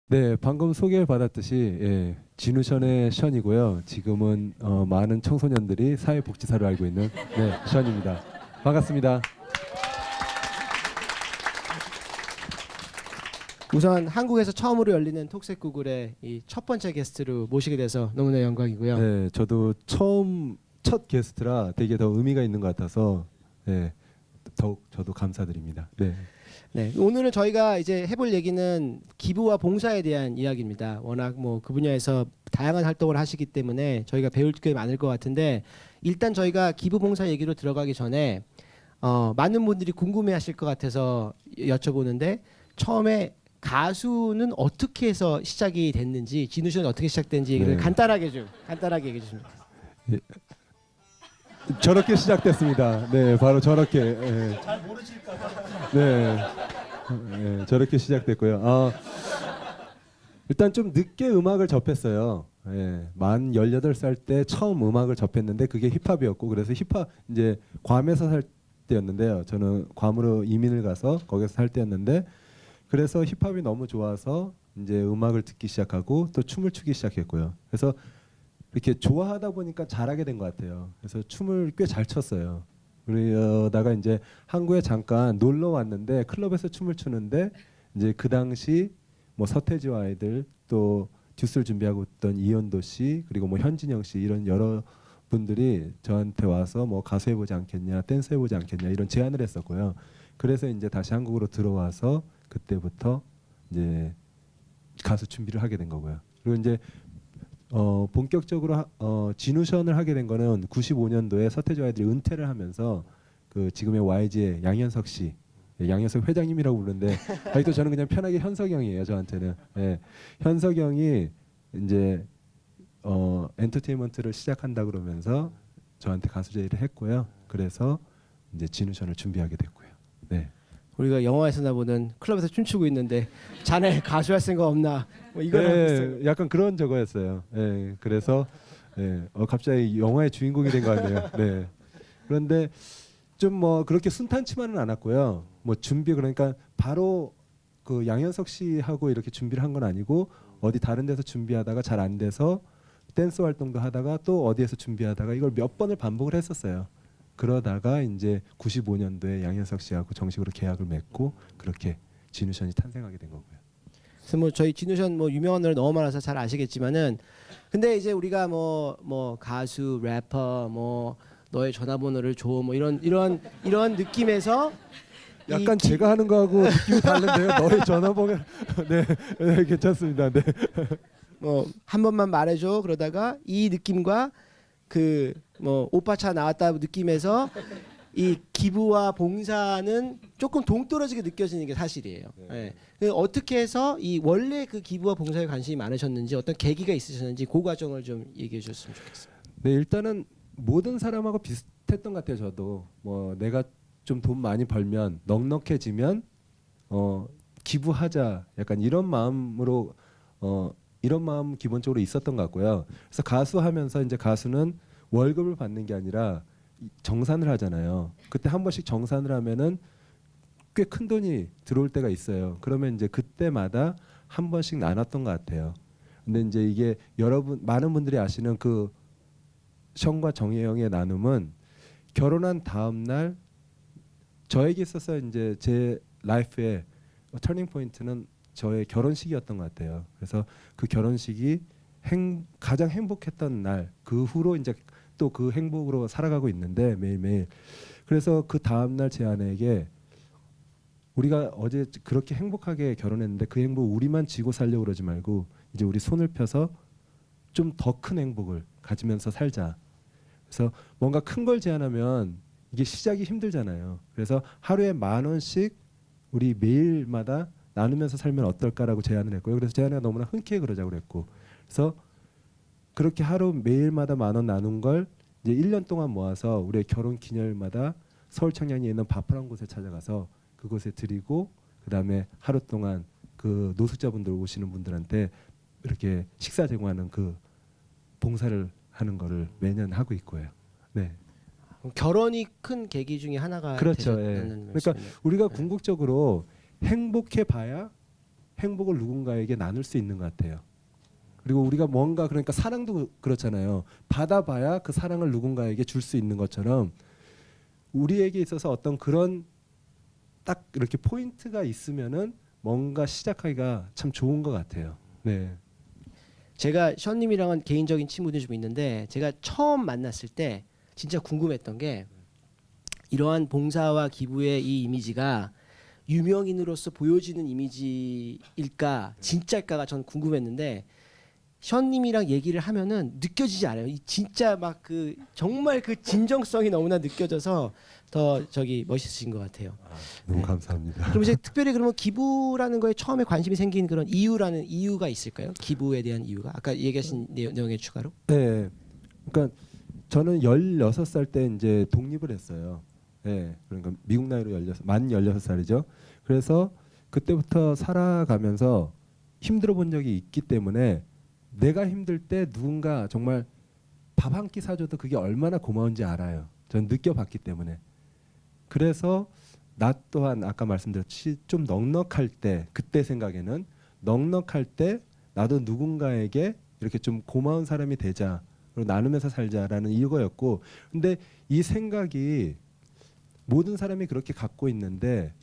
네, 방금 소개받았듯이 예, 진우션의 션이고요. 지금은 많은 청소년들이 사회복지사를 알고 있는 네, 션입니다. 반갑습니다. 우선 한국에서 처음으로 열리는 톡색 구글의 이 첫 번째 게스트로 모시게 돼서 너무나 영광이고요. 네, 저도 첫 게스트라 되게 더 의미가 있는 것 같아서 네, 더욱 저도 감사드립니다. 네. 네, 오늘은 저희가 이제 해볼 얘기는 기부와 봉사에 대한 이야기입니다. 워낙 뭐 그 분야에서 다양한 활동을 하시기 때문에 저희가 배울 게 많을 것 같은데 일단 저희가 기부 봉사 얘기로 들어가기 전에 많은 분들이 궁금해하실 것 같아서 여쭤보는데 처음에 가수는 어떻게 해서 시작이 됐는지 진우 씨는 어떻게 시작된지 얘기를 네. 간단하게 얘기해 주시면 좋겠습니다. 저렇게 시작됐습니다. 네, 바로 저렇게. 예. 잘 모르실까봐. 네, 저렇게 시작됐고요. 일단 좀 늦게 음악을 접했어요. 예, 만 18살 때 처음 음악을 접했는데 그게 힙합이었고 그래서 힙합 이제 괌에서 살 때였는데요. 저는 괌으로 이민을 가서 거기서 살 때였는데 그래서 힙합이 너무 좋아서 이제 음악을 듣기 시작하고 또 춤을 추기 시작했고요. 그래서 이렇게 좋아하다 보니까 잘하게 된 것 같아요. 그래서 춤을 꽤 잘 췄어요. 그러다가 이제 한국에 잠깐 놀러 왔는데 클럽에서 춤을 추는데 이제 그 당시 뭐 서태지와 아이들 또 듀스를 준비하고 있던 이현도 씨 그리고 뭐 현진영 씨 이런 여러 분들이 저한테 와서 뭐 가수 해보지 않겠냐, 댄스 해보지 않겠냐 이런 제안을 했었고요. 그래서 이제 다시 한국으로 들어와서 그때부터 이제 가수 준비를 하게 된 거고요. 그리고 이제 본격적으로 진우션을 하게 된 거는 95년도에 서태지와 아이들이 은퇴를 하면서 그 지금의 YG의 양현석 씨, 예, 양현석 회장님이라고 부르는데 아직도 저는 그냥 편하게 현석이 형이에요. 저한테는 예, 현석이 형이 이제 엔터테인먼트를 시작한다 그러면서 저한테 가수 제의를 했고요. 그래서 이제 진우션을 준비하게 됐고요. 네. 우리가 영화에서나 보는 클럽에서 춤추고 있는데 자네 가수할 생각 없나? 뭐 이거랑 비슷한 네, 약간 그런 저거였어요. 예, 그래서 예, 갑자기 영화의 주인공이 된 것 같네요. 네. 그런데 좀 뭐 그렇게 순탄치만은 않았고요. 뭐 준비 그러니까 바로 그 양현석 씨하고 이렇게 준비를 한 건 아니고 어디 다른 데서 준비하다가 잘 안 돼서 댄스 활동도 하다가 또 어디에서 준비하다가 이걸 몇 번을 반복을 했었어요. 그러다가 이제 95년도에 양현석 씨하고 정식으로 계약을 맺고 그렇게 진우션이 탄생하게 된 거고요. 그래서 뭐 저희 진우션 뭐 유명한 노래 너무 많아서 잘 아시겠지만은 근데 이제 우리가 뭐 가수, 래퍼, 뭐 너의 전화번호를 줘 뭐 이런 느낌에서 약간 제가 하는 거하고 느낌이 다른데요. 너의 전화번호 네, 네 괜찮습니다. 네. 뭐 한 번만 말해줘 그러다가 이 느낌과 그 뭐 오빠 차 나왔다 느낌에서 이 기부와 봉사는 조금 동떨어지게 느껴지는 게 사실이에요. 네. 그 어떻게 해서 이 원래 그 기부와 봉사에 관심이 많으셨는지 어떤 계기가 있으셨는지 그 과정을 좀 얘기해 주셨으면 좋겠습니다. 네, 일단은 모든 사람하고 비슷했던 것 같아요. 저도 뭐 내가 좀 돈 많이 벌면 넉넉해지면 기부하자 약간 이런 마음으로 이런 마음 기본적으로 있었던 것 같고요. 그래서 가수하면서 이제 가수는 월급을 받는 게 아니라 정산을 하잖아요. 그때 한 번씩 정산을 하면은 꽤 큰 돈이 들어올 때가 있어요. 그러면 이제 그때마다 한 번씩 나눴던 것 같아요. 근데 이제 이게 여러분 많은 분들이 아시는 그 션과 정혜영의 나눔은 결혼한 다음 날 저에게 있어서 이제 제 라이프의 터닝 포인트는 저의 결혼식이었던 것 같아요. 그래서 그 결혼식이 가장 행복했던 날 그 후로 이제 또 그 행복으로 살아가고 있는데 매일매일. 그래서 그 다음 날 제 아내에게 우리가 어제 그렇게 행복하게 결혼했는데 그 행복 우리만 지고 살려고 그러지 말고 이제 우리 손을 펴서 좀 더 큰 행복을 가지면서 살자. 그래서 뭔가 큰 걸 제안하면 이게 시작이 힘들잖아요. 그래서 하루에 10,000원씩 우리 매일마다 나누면서 살면 어떨까라고 제안을 했고요. 그래서 제 아내가 너무나 흔쾌히 그러자고 그랬고 그래서 그렇게 하루 매일마다 10,000원 나눈 걸 이제 1년 동안 모아서 우리의 결혼 기념일마다 서울 청량리에 있는 바프란 곳에 찾아가서 그곳에 드리고 그다음에 하루 동안 그 노숙자분들 오시는 분들한테 이렇게 식사 제공하는 그 봉사를 하는 거를 매년 하고 있고요. 네. 그럼 결혼이 큰 계기 중에 하나가 그렇죠. 되셨다는 그러니까 말씀이네요. 우리가 궁극적으로 행복해 봐야 행복을 누군가에게 나눌 수 있는 것 같아요. 그리고 우리가 뭔가 그러니까 사랑도 그렇잖아요. 받아봐야 그 사랑을 누군가에게 줄 수 있는 것처럼 우리에게 있어서 어떤 그런 딱 이렇게 포인트가 있으면은 뭔가 시작하기가 참 좋은 것 같아요. 네. 제가 션님이랑은 개인적인 친분이 좀 있는데 제가 처음 만났을 때 진짜 궁금했던 게 이러한 봉사와 기부의 이 이미지가 유명인으로서 보여지는 이미지일까 진짜일까가 전 궁금했는데 션님이랑 얘기를 하면은 느껴지지 않아요. 이 진짜 막 그 정말 그 진정성이 너무나 느껴져서 더 저기 멋있으신 것 같아요. 너무 네. 감사합니다. 그럼 이제 특별히 그러면 기부라는 거에 처음에 관심이 생긴 그런 이유가 있을까요? 기부에 대한 이유가 아까 얘기하신 내용에 추가로? 네. 그러니까 저는 16살 때 이제 독립을 했어요. 네. 그러니까 미국 나이로 만 16살이죠. 그래서 그때부터 살아가면서 힘들어 본 적이 있기 때문에 내가 힘들 때 누군가 정말 밥 한 끼 사줘도 그게 얼마나 고마운지 알아요. 전 느껴봤기 때문에. 그래서 나 또한 아까 말씀드렸듯이 좀 넉넉할 때 그때 생각에는 넉넉할 때 나도 누군가에게 이렇게 좀 고마운 사람이 되자 그리고 나누면서 살자라는 이거였고 근데 이 생각이 모든 사람이 그렇게 갖고 있는데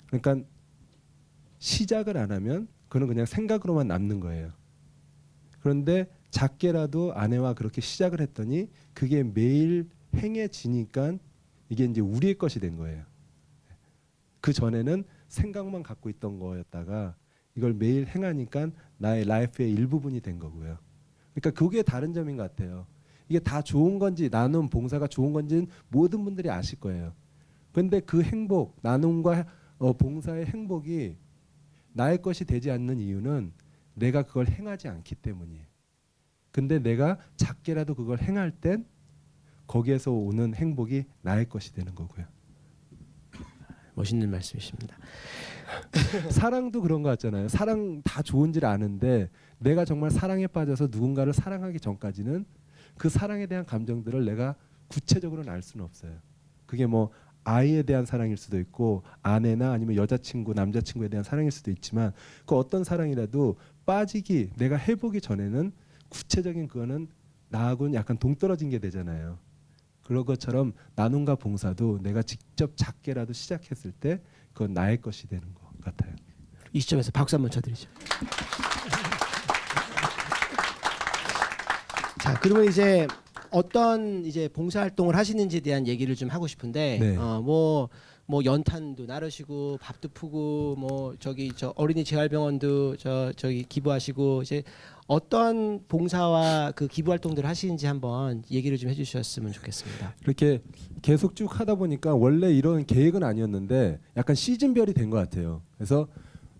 그러니까 시작을 안 하면 그는 그냥 생각으로만 남는 거예요. 그런데 작게라도 아내와 그렇게 시작을 했더니 그게 매일 행해지니까 이게 이제 우리의 것이 된 거예요. 그 전에는 생각만 갖고 있던 거였다가 이걸 매일 행하니까 나의 라이프의 일부분이 된 거고요. 그러니까 그게 다른 점인 것 같아요. 이게 다 좋은 건지 나눔 봉사가 좋은 건지는 모든 분들이 아실 거예요. 그런데 그 행복 나눔과 봉사의 행복이 나의 것이 되지 않는 이유는 내가 그걸 행하지 않기 때문이에요. 근데 내가 작게라도 그걸 행할 땐 거기에서 오는 행복이 나의 것이 되는 거고요. 멋있는 말씀이십니다. 사랑도 그런 거 같잖아요. 사랑 다 좋은지를 아는데 내가 정말 사랑에 빠져서 누군가를 사랑하기 전까지는 그 사랑에 대한 감정들을 내가 구체적으로는 알 수는 없어요. 그게 뭐 아이에 대한 사랑일 수도 있고 아내나 아니면 여자친구, 남자친구에 대한 사랑일 수도 있지만 그 어떤 사랑이라도 빠지기 내가 해보기 전에는 구체적인 그거는 나하고는 약간 동떨어진 게 되잖아요. 그런 것처럼 나눔과 봉사도 내가 직접 작게라도 시작했을 때 그건 나의 것이 되는 것 같아요. 이 시점에서 박수 한번 쳐드리죠. 자, 그러면 이제 어떤 이제 봉사 활동을 하시는지에 대한 얘기를 좀 하고 싶은데 네. 뭐 연탄도 나르시고 밥도 푸고 뭐 저기 저 어린이 재활병원도 저기 기부하시고 이제 어떤 봉사와 그 기부 활동들을 하시는지 한번 얘기를 좀 해주셨으면 좋겠습니다. 이렇게 계속 쭉 하다 보니까 원래 이런 계획은 아니었는데 약간 시즌별이 된 것 같아요. 그래서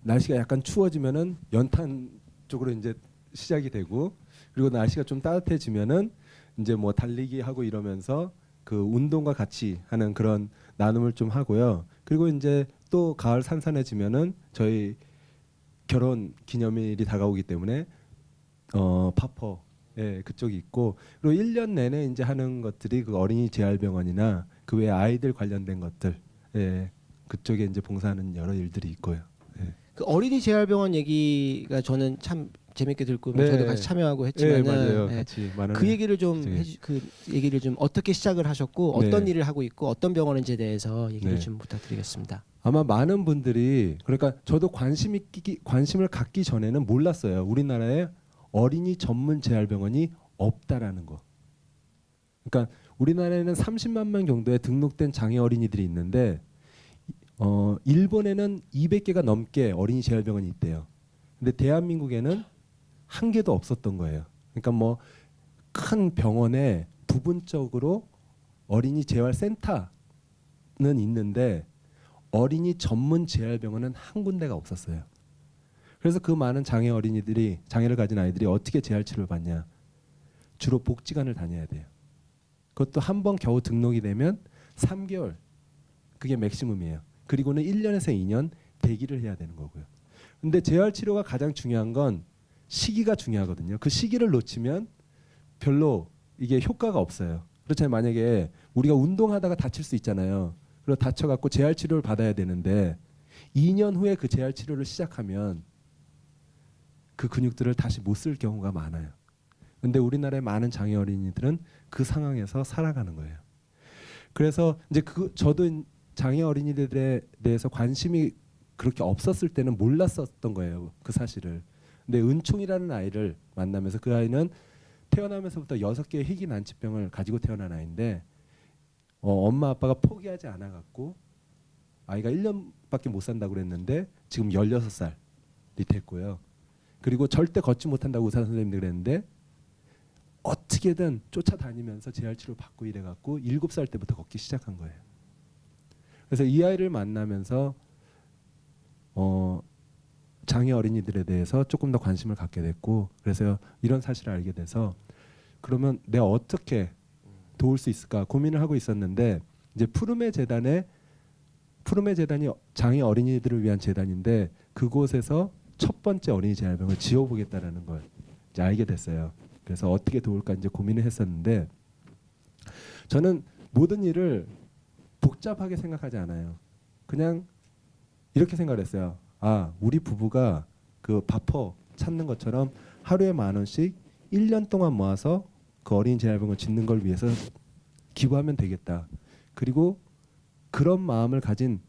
날씨가 약간 추워지면은 연탄 쪽으로 이제 시작이 되고 그리고 날씨가 좀 따뜻해지면은 이제 뭐 달리기 하고 이러면서 그 운동과 같이 하는 그런 나눔을 좀 하고요. 그리고 이제 또 가을 산산해지면은 저희 결혼 기념일이 다가오기 때문에 파퍼 그쪽이 있고 그리고 1년 내내 이제 하는 것들이 그 어린이 재활병원이나 그 외에 아이들 관련된 것들 그쪽에 이제 봉사하는 여러 일들이 있고요. 그 어린이 재활병원 얘기가 저는 참 재밌게 듣고 네. 저도 같이 참여하고 했지만은 맞아요. 예, 같이 많은 그 얘기를 좀 네. 그 얘기를 좀 어떻게 시작을 하셨고 어떤 네. 일을 하고 있고 어떤 병원인지에 대해서 얘기를 네. 좀 부탁드리겠습니다. 아마 많은 분들이 그러니까 저도 관심을 갖기 전에는 몰랐어요. 우리나라에 어린이 전문 재활병원이 없다라는 거. 그러니까 우리나라에는 30만 명 정도의 등록된 장애 어린이들이 있는데 일본에는 200개가 넘게 어린이 재활병원이 있대요. 근데 대한민국에는 한 개도 없었던 거예요. 그러니까 뭐 큰 병원에 부분적으로 어린이 재활센터는 있는데 어린이 전문 재활병원은 한 군데가 없었어요. 그래서 그 많은 장애를 가진 아이들이 어떻게 재활 치료를 받냐? 주로 복지관을 다녀야 돼요. 그것도 한 번 겨우 등록이 되면 3개월 그게 맥시멈이에요. 그리고는 1년에서 2년 대기를 해야 되는 거고요. 근데 재활 치료가 가장 중요한 건 시기가 중요하거든요. 그 시기를 놓치면 별로 이게 효과가 없어요. 그렇잖아요. 만약에 우리가 운동하다가 다칠 수 있잖아요. 그리고 다쳐갖고 재활 치료를 받아야 되는데 2년 후에 그 재활 치료를 시작하면 그 근육들을 다시 못 쓸 경우가 많아요. 근데 우리나라의 많은 장애 어린이들은 그 상황에서 살아가는 거예요. 그래서 이제 저도 장애 어린이들에 대해서 관심이 그렇게 없었을 때는 몰랐었던 거예요. 그 사실을. 근데 은총이라는 아이를 만나면서 그 아이는 태어나면서부터 6개의 희귀 난치병을 가지고 태어난 아이인데 엄마 아빠가 포기하지 않아 갖고 아이가 1년밖에 못 산다고 그랬는데 지금 16살이 됐고요. 그리고 절대 걷지 못한다고 의사 선생님들이 그랬는데 어떻게든 쫓아다니면서 재활 치료 받고 이래 갖고 7살 때부터 걷기 시작한 거예요. 그래서 이 아이를 만나면서 장애 어린이들에 대해서 조금 더 관심을 갖게 됐고, 그래서 이런 사실을 알게 돼서 그러면 내가 어떻게 도울 수 있을까 고민을 하고 있었는데, 이제 푸르메 재단이 장애 어린이들을 위한 재단인데 그곳에서 첫 번째 어린이 재활병을 지어보겠다라는 걸 이제 알게 됐어요. 그래서 어떻게 도울까 이제 고민을 했었는데, 저는 모든 일을 복잡하게 생각하지 않아요. 그냥 이렇게 생각을 했어요. 아, 우리 부부가 그 바퍼 찾는 것처럼 하루에 10,000원씩 1년 동안 모아서 그 어린이 재활병을 짓는 걸 위해서 기부하면 되겠다. 그리고 그런 마음을 가진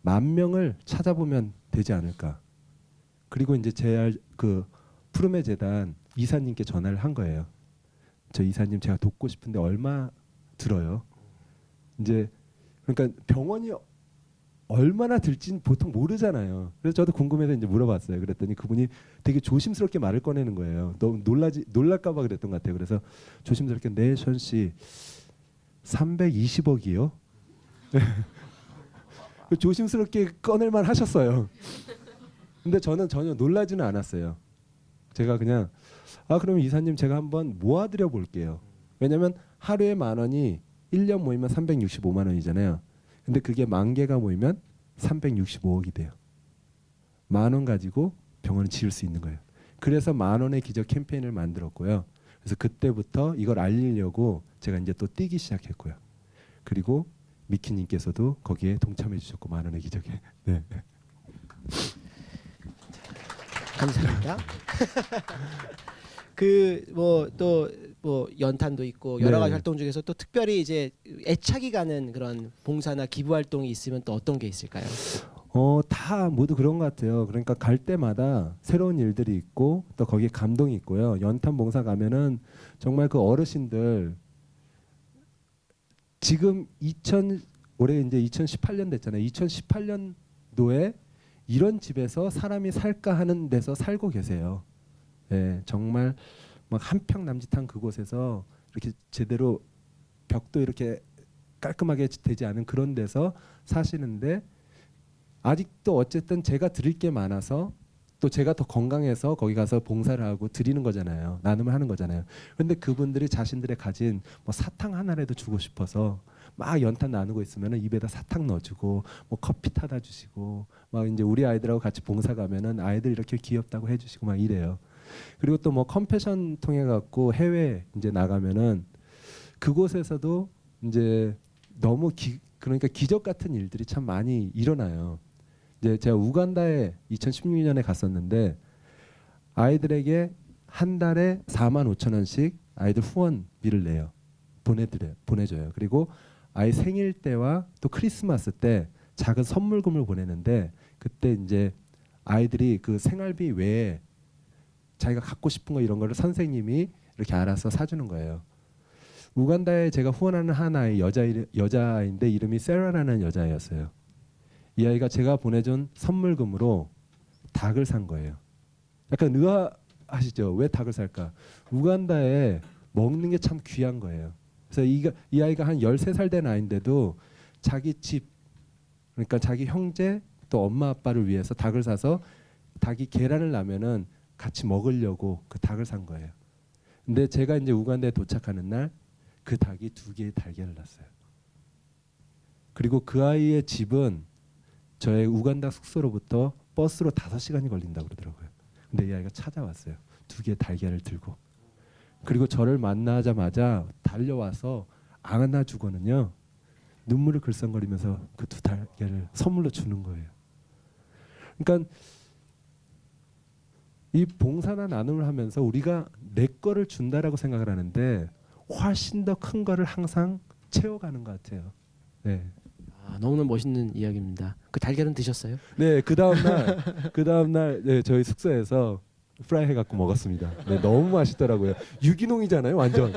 10,000명을 찾아보면 되지 않을까. 그리고 이제 그 푸르메 재단 이사님께 전화를 한 거예요. 저 이사님 제가 돕고 싶은데 얼마 들어요? 이제 그러니까 병원이 얼마나 들진 보통 모르잖아요. 그래서 저도 궁금해서 이제 물어봤어요. 그랬더니 그분이 되게 조심스럽게 말을 꺼내는 거예요. 너무 놀랄까봐 그랬던 것 같아요. 그래서 조심스럽게 네, 션 씨 320억이요? 조심스럽게 꺼낼만 하셨어요. 근데 저는 전혀 놀라지는 않았어요. 제가 그냥 그럼 이사님 제가 한번 모아드려 볼게요. 왜냐면 하루에 10,000원이 1년 모이면 365만 원이잖아요. 근데 그게 10,000개가 모이면 365억이 돼요. 10,000원 가지고 병원을 지을 수 있는 거예요. 그래서 10,000원의 기적 캠페인을 만들었고요. 그래서 그때부터 이걸 알리려고 제가 이제 또 뛰기 시작했고요. 그리고 미키님께서도 거기에 동참해 주셨고 10,000원의 기적에. 네. 감사합니다. 그 뭐 연탄도 있고 여러 가지 네. 활동 중에서 또 특별히 이제 애착이 가는 그런 봉사나 기부 활동이 있으면 또 어떤 게 있을까요? 다 모두 그런 것 같아요. 그러니까 갈 때마다 새로운 일들이 있고 또 거기에 감동이 있고요. 연탄 봉사 가면은 정말 그 어르신들 지금 올해 이제 2018년 됐잖아요. 2018년도에 이런 집에서 사람이 살까 하는 데서 살고 계세요. 네, 정말 막 한평 남짓한 그곳에서 이렇게 제대로 벽도 이렇게 깔끔하게 되지 않은 그런 데서 사시는데 아직도 어쨌든 제가 드릴 게 많아서 또 제가 더 건강해서 거기 가서 봉사를 하고 드리는 거잖아요. 나눔을 하는 거잖아요. 그런데 그분들이 자신들의 가진 뭐 사탕 하나라도 주고 싶어서 막 연탄 나누고 있으면 입에다 사탕 넣어주고 뭐 커피 타다 주시고 막 이제 우리 아이들하고 같이 봉사 가면은 아이들 이렇게 귀엽다고 해주시고 막 이래요. 그리고 또 뭐 컴패션 통해 갖고 해외 이제 나가면은 그곳에서도 이제 너무 그러니까 기적 같은 일들이 참 많이 일어나요. 이제 제가 우간다에 2016년에 갔었는데 아이들에게 한 달에 45,000원씩 아이들 후원비를 내요. 보내줘요. 그리고 아이 생일 때와 또 크리스마스 때 작은 선물금을 보내는데 그때 이제 아이들이 그 생활비 외에 자기가 갖고 싶은 거 이런 거를 선생님이 이렇게 알아서 사주는 거예요. 우간다에 제가 후원하는 한 아이 여자아이인데 이름이 세라라는 여자아이였어요. 이 아이가 제가 보내준 선물금으로 닭을 산 거예요. 약간 의아하시죠? 왜 닭을 살까? 우간다에 먹는 게 참 귀한 거예요. 그래서 이 아이가 한 13살 된 아이인데도 자기 집 그러니까 자기 형제 또 엄마 아빠를 위해서 닭을 사서 닭이 계란을 낳으면은 같이 먹으려고 그 닭을 산 거예요. 근데 제가 이제 우간다에 도착하는 날 그 닭이 2개의 달걀을 낳았어요. 그리고 그 아이의 집은 저의 우간다 숙소로부터 버스로 5시간이 걸린다고 그러더라고요. 근데 이 아이가 찾아왔어요. 2개의 달걀을 들고. 그리고 저를 만나자마자 달려와서 안아주고는요 눈물을 글썽거리면서 그 2달걀을 선물로 주는 거예요. 그러니까 이 봉사나 나눔을 하면서 우리가 내 거를 준다라고 생각을 하는데 훨씬 더 큰 거를 항상 채워가는 것 같아요. 네. 아, 너무나 멋있는 이야기입니다. 그 달걀은 드셨어요? 네, 그 다음 날 네, 저희 숙소에서 프라이 해갖고 먹었습니다. 네, 너무 맛있더라고요. 유기농이잖아요, 완전.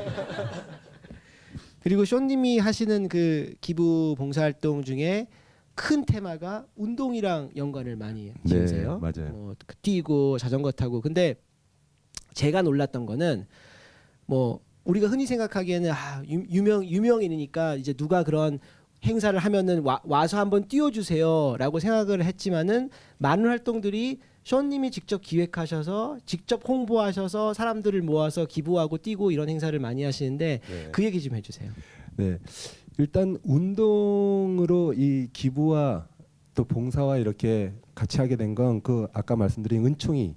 그리고 쇼님이 하시는 그 기부 봉사활동 중에 큰 테마가 운동이랑 연관을 많이 지으세요. 맞아요. 뭐 뛰고 자전거 타고. 근데 제가 놀랐던 거는 뭐 우리가 흔히 생각하기에는 유명인이니까 이제 누가 그런 행사를 하면은 와서 한번 띄워주세요라고 생각을 했지만은 많은 활동들이 쇼님이 직접 기획하셔서 직접 홍보하셔서 사람들을 모아서 기부하고 뛰고 이런 행사를 많이 하시는데 네. 그 얘기 좀 해주세요. 네, 일단 운동으로 이 기부와 또 봉사와 이렇게 같이 하게 된 건 그 아까 말씀드린 은총이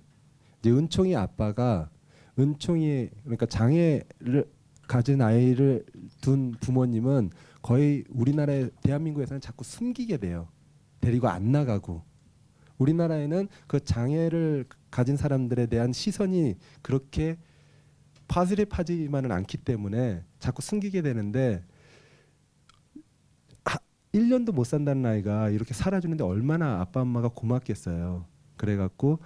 이제 은총이 아빠가 은총이 그러니까 장애를 가진 아이를 둔 부모님은 거의 우리나라의 대한민국에서는 자꾸 숨기게 돼요. 데리고 안 나가고 우리나라에는 그 장애를 가진 사람들에 대한 시선이 그렇게 파지만은 않기 때문에 자꾸 숨기게 되는데 1년도 못 산다는 아이가 이렇게 살아주는데 얼마나 아빠 엄마가 고맙겠어요. 그래갖고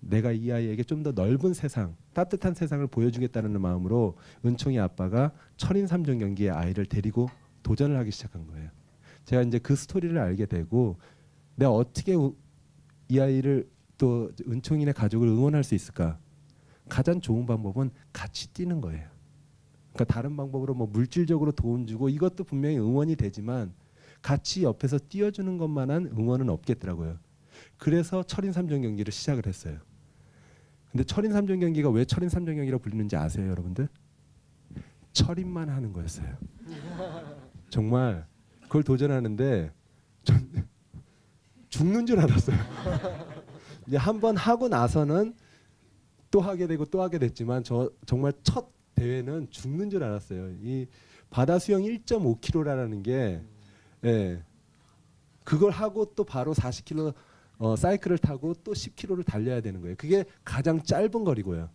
내가 이 아이에게 좀 더 넓은 세상, 따뜻한 세상을 보여주겠다는 마음으로 은총이 아빠가 철인 3종 경기에 아이를 데리고 도전을 하기 시작한 거예요. 제가 이제 그 스토리를 알게 되고 내가 어떻게 이 아이를 또 은총이네 가족을 응원할 수 있을까? 가장 좋은 방법은 같이 뛰는 거예요. 그러니까 다른 방법으로 뭐 물질적으로 도움 주고 이것도 분명히 응원이 되지만 같이 옆에서 뛰어주는 것만한 응원은 없겠더라고요. 그래서 철인 3종 경기를 시작을 했어요. 근데 철인 3종 경기가 왜 철인 3종 경기라고 불리는지 아세요, 여러분들? 철인만 하는 거였어요. 정말 그걸 도전하는데 전 죽는 줄 알았어요. 이제 한번 하고 나서는 또 하게 되고 또 하게 됐지만 저 정말 첫 대회는 죽는 줄 알았어요. 이 바다 수영 1.5km라는 게 예. 그걸 하고 또 바로 40km 사이클을 타고 또 10km를 달려야 되는 거예요. 그게 가장 짧은 거리고요.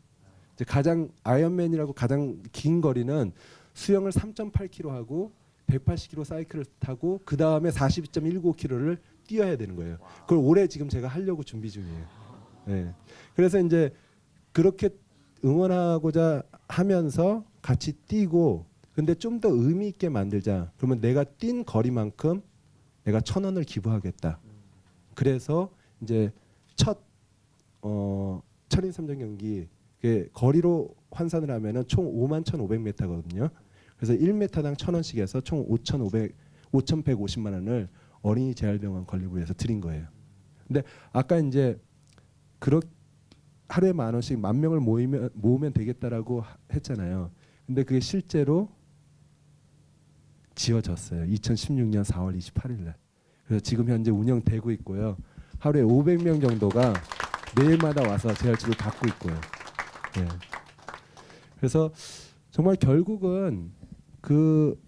이제 가장 아이언맨이라고 가장 긴 거리는 수영을 3.8km 하고 180km 사이클을 타고 그 다음에 42.195km를 뛰어야 되는 거예요. 그걸 올해 지금 제가 하려고 준비 중이에요. 네. 그래서 이제 그렇게 응원하고자 하면서 같이 뛰고 근데 좀 더 의미 있게 만들자. 그러면 내가 뛴 거리만큼 내가 1,000원을 기부하겠다. 그래서 이제 첫 철인 3종 경기 거리로 환산을 하면은 총 51,500m거든요. 그래서 1m당 1,000원씩 해서 총 5,150만 원을 어린이 재활병원 건립을 위해서 드린 거예요. 근데 아까 이제 하루에 10,000원씩 10,000명을 모으면 되겠다라고 했잖아요. 근데 그게 실제로 지어졌어요. 2016년 4월 28일 날. 그래서 지금 현재 운영되고 있고요. 하루에 500명 정도가 매일마다 와서 재활치료를 받고 있고요. 네. 그래서 정말 결국은 그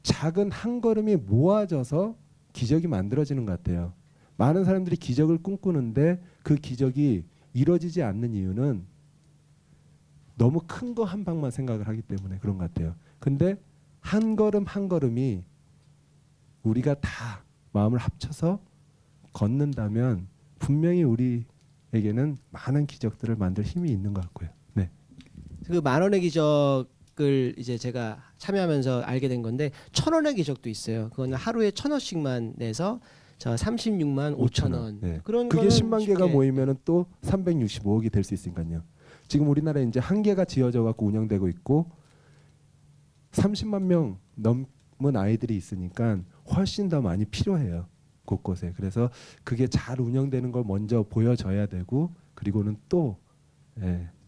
작은 한 걸음이 모아져서 기적이 만들어지는 것 같아요. 많은 사람들이 기적을 꿈꾸는데 그 기적이 이루어지지 않는 이유는 너무 큰 거 한 방만 생각을 하기 때문에 그런 것 같아요. 근데 한 걸음 한 걸음이 우리가 다 마음을 합쳐서 걷는다면 분명히 우리에게는 많은 기적들을 만들 힘이 있는 것 같고요. 네. 그 10,000원의 기적을 이제 제가 참여하면서 알게 된 건데 1,000원의 기적도 있어요. 그거는 하루에 1,000원씩만 내서 저 36만 5,000원. 네. 그런 그게 거는 10만 개가 쉽게 모이면은 또 365억이 될 수 있으니까요. 지금 우리나라에 이제 한 개가 지어져 갖고 운영되고 있고 30만 명 넘은 아이들이 있으니까 훨씬 더 많이 필요해요. 곳곳에. 그래서 그게 잘 운영되는 걸 먼저 보여줘야 되고 그리고는 또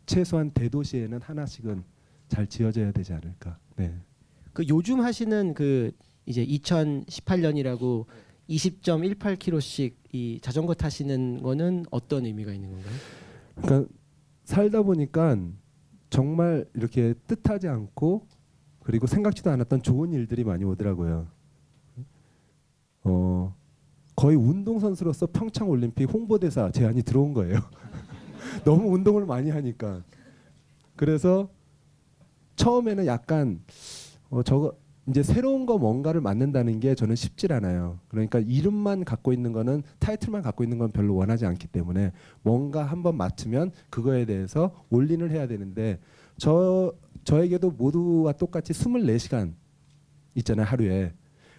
최소한 대도시에는 하나씩은 잘 지어져야 되지 않을까. 네. 그 요즘 하시는 그 이제 2018년이라고 20.18km씩 이 자전거 타시는 거는 어떤 의미가 있는 건가요? 그러니까 살다 보니까 정말 이렇게 뜻하지 않고 그리고 생각지도 않았던 좋은 일들이 많이 오더라고요. 거의 운동선수로서 평창올림픽 홍보대사 제안이 들어온 거예요. 너무 운동을 많이 하니까. 그래서 처음에는 약간 저거 이제 새로운 거 뭔가를 만든다는 게 저는 쉽질 않아요. 그러니까 이름만 갖고 있는 거는, 타이틀만 갖고 있는 건 별로 원하지 않기 때문에 뭔가 한번 맡으면 그거에 대해서 올인을 해야 되는데, 저에게도 모두와 똑같이 24시간 있잖아요, 하루에.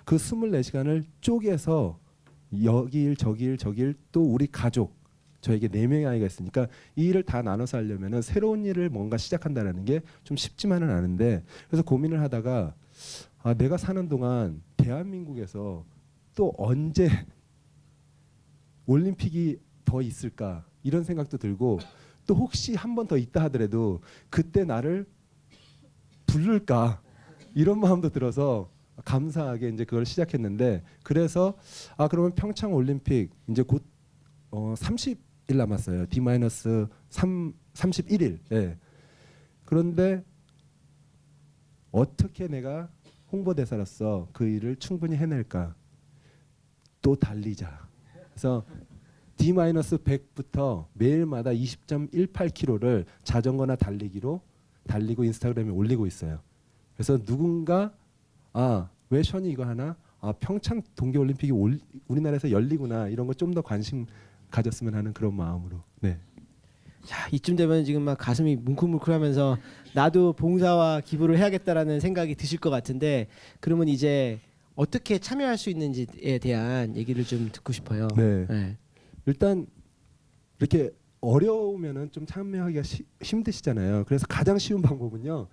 그 24시간을 쪼개서 여기 일 저기 일 저기 일, 또 우리 가족, 저에게 4명의 아이가 있으니까 이 일을 다 나눠서 하려면은 새로운 일을 뭔가 시작한다는 게 좀 쉽지만은 않은데, 그래서 고민을 하다가 내가 사는 동안 대한민국에서 또 언제 올림픽이 더 있을까 이런 생각도 들고, 또 혹시 한 번 더 있다 하더라도 그때 나를 부를까 이런 마음도 들어서 감사하게 이제 그걸 시작했는데, 그래서 그러면 평창 올림픽 이제 곧 30일 남았어요. D-31일. 예. 그런데 어떻게 내가 홍보대사로서 그 일을 충분히 해낼까? 또 달리자. 그래서 D-100부터 매일마다 20.18km를 자전거나 달리기로 달리고 인스타그램에 올리고 있어요. 그래서 누군가 왜 션이 이거 하나? 평창 동계올림픽이 우리나라에서 열리구나, 이런 거 좀 더 관심 가졌으면 하는 그런 마음으로. 네. 야, 이쯤 되면 지금 막 가슴이 뭉클뭉클하면서 나도 봉사와 기부를 해야겠다라는 생각이 드실 것 같은데, 그러면 이제 어떻게 참여할 수 있는지에 대한 얘기를 좀 듣고 싶어요. 네. 네. 일단 이렇게 어려우면은 좀 참여하기가 힘드시잖아요. 그래서 가장 쉬운 방법은요,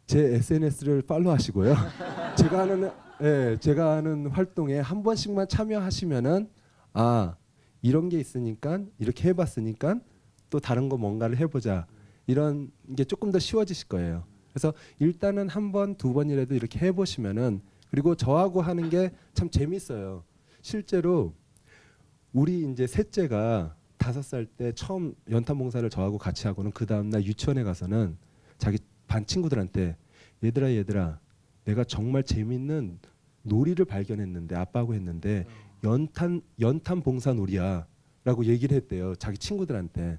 제 SNS를 팔로우하시고요. 제가 하는 활동에 한 번씩만 참여하시면은 이런 게 있으니까, 이렇게 해봤으니까 또 다른 거 뭔가를 해보자, 이런 게 조금 더 쉬워지실 거예요. 그래서 일단은 한 번, 두 번이라도 이렇게 해보시면은, 그리고 저하고 하는 게 참 재밌어요. 실제로 우리 이제 셋째가 5살 때 처음 연탄 봉사를 저하고 같이 하고는, 그 다음날 유치원에 가서는 자기 반 친구들한테 얘들아 내가 정말 재밌는 놀이를 발견했는데, 아빠하고 했는데 연탄 봉사 놀이야라고 얘기를 했대요, 자기 친구들한테.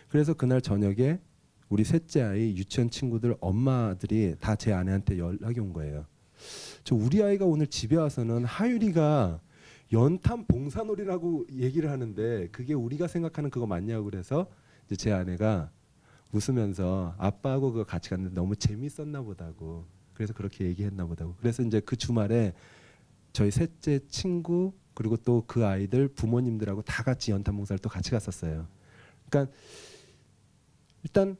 그래서 그날 저녁에 우리 셋째 아이 유치원 친구들 엄마들이 다 제 아내한테 연락이 온 거예요. 우리 아이가 오늘 집에 와서는 하율이가 연탄 봉사놀이라고 얘기를 하는데 그게 우리가 생각하는 그거 맞냐고. 그래서 이제 제 아내가 웃으면서 아빠하고 그거 같이 갔는데 너무 재밌었나 보다고, 그래서 그렇게 얘기했나 보다고. 그래서 이제 그 주말에 저희 셋째 친구 그리고 또 그 아이들 부모님들하고 다 같이 연탄 봉사를 또 같이 갔었어요. 그러니까 일단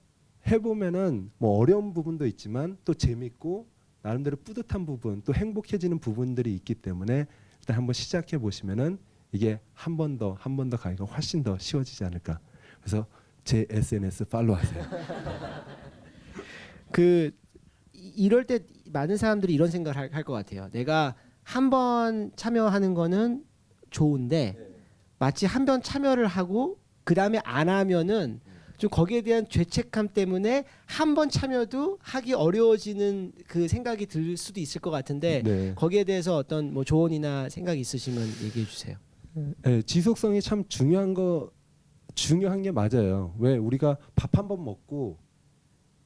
해보면은 뭐 어려운 부분도 있지만 또 재밌고 나름대로 뿌듯한 부분, 또 행복해지는 부분들이 있기 때문에 일단 한번 시작해 보시면은 이게 한 번 더 가기가 훨씬 더 쉬워지지 않을까. 그래서 제 SNS 팔로우하세요. 이럴 때 많은 사람들이 이런 생각을 할 것 같아요. 내가 한 번 참여하는 거는 좋은데 마치 한 번 참여를 하고 그 다음에 안 하면은 좀 거기에 대한 죄책감 때문에 한 번 참여도 하기 어려워지는 그 생각이 들 수도 있을 것 같은데, 네. 거기에 대해서 어떤 뭐 조언이나 생각이 있으시면 얘기해 주세요. 네, 지속성이 참 중요한 게 맞아요. 왜 우리가 밥 한 번 먹고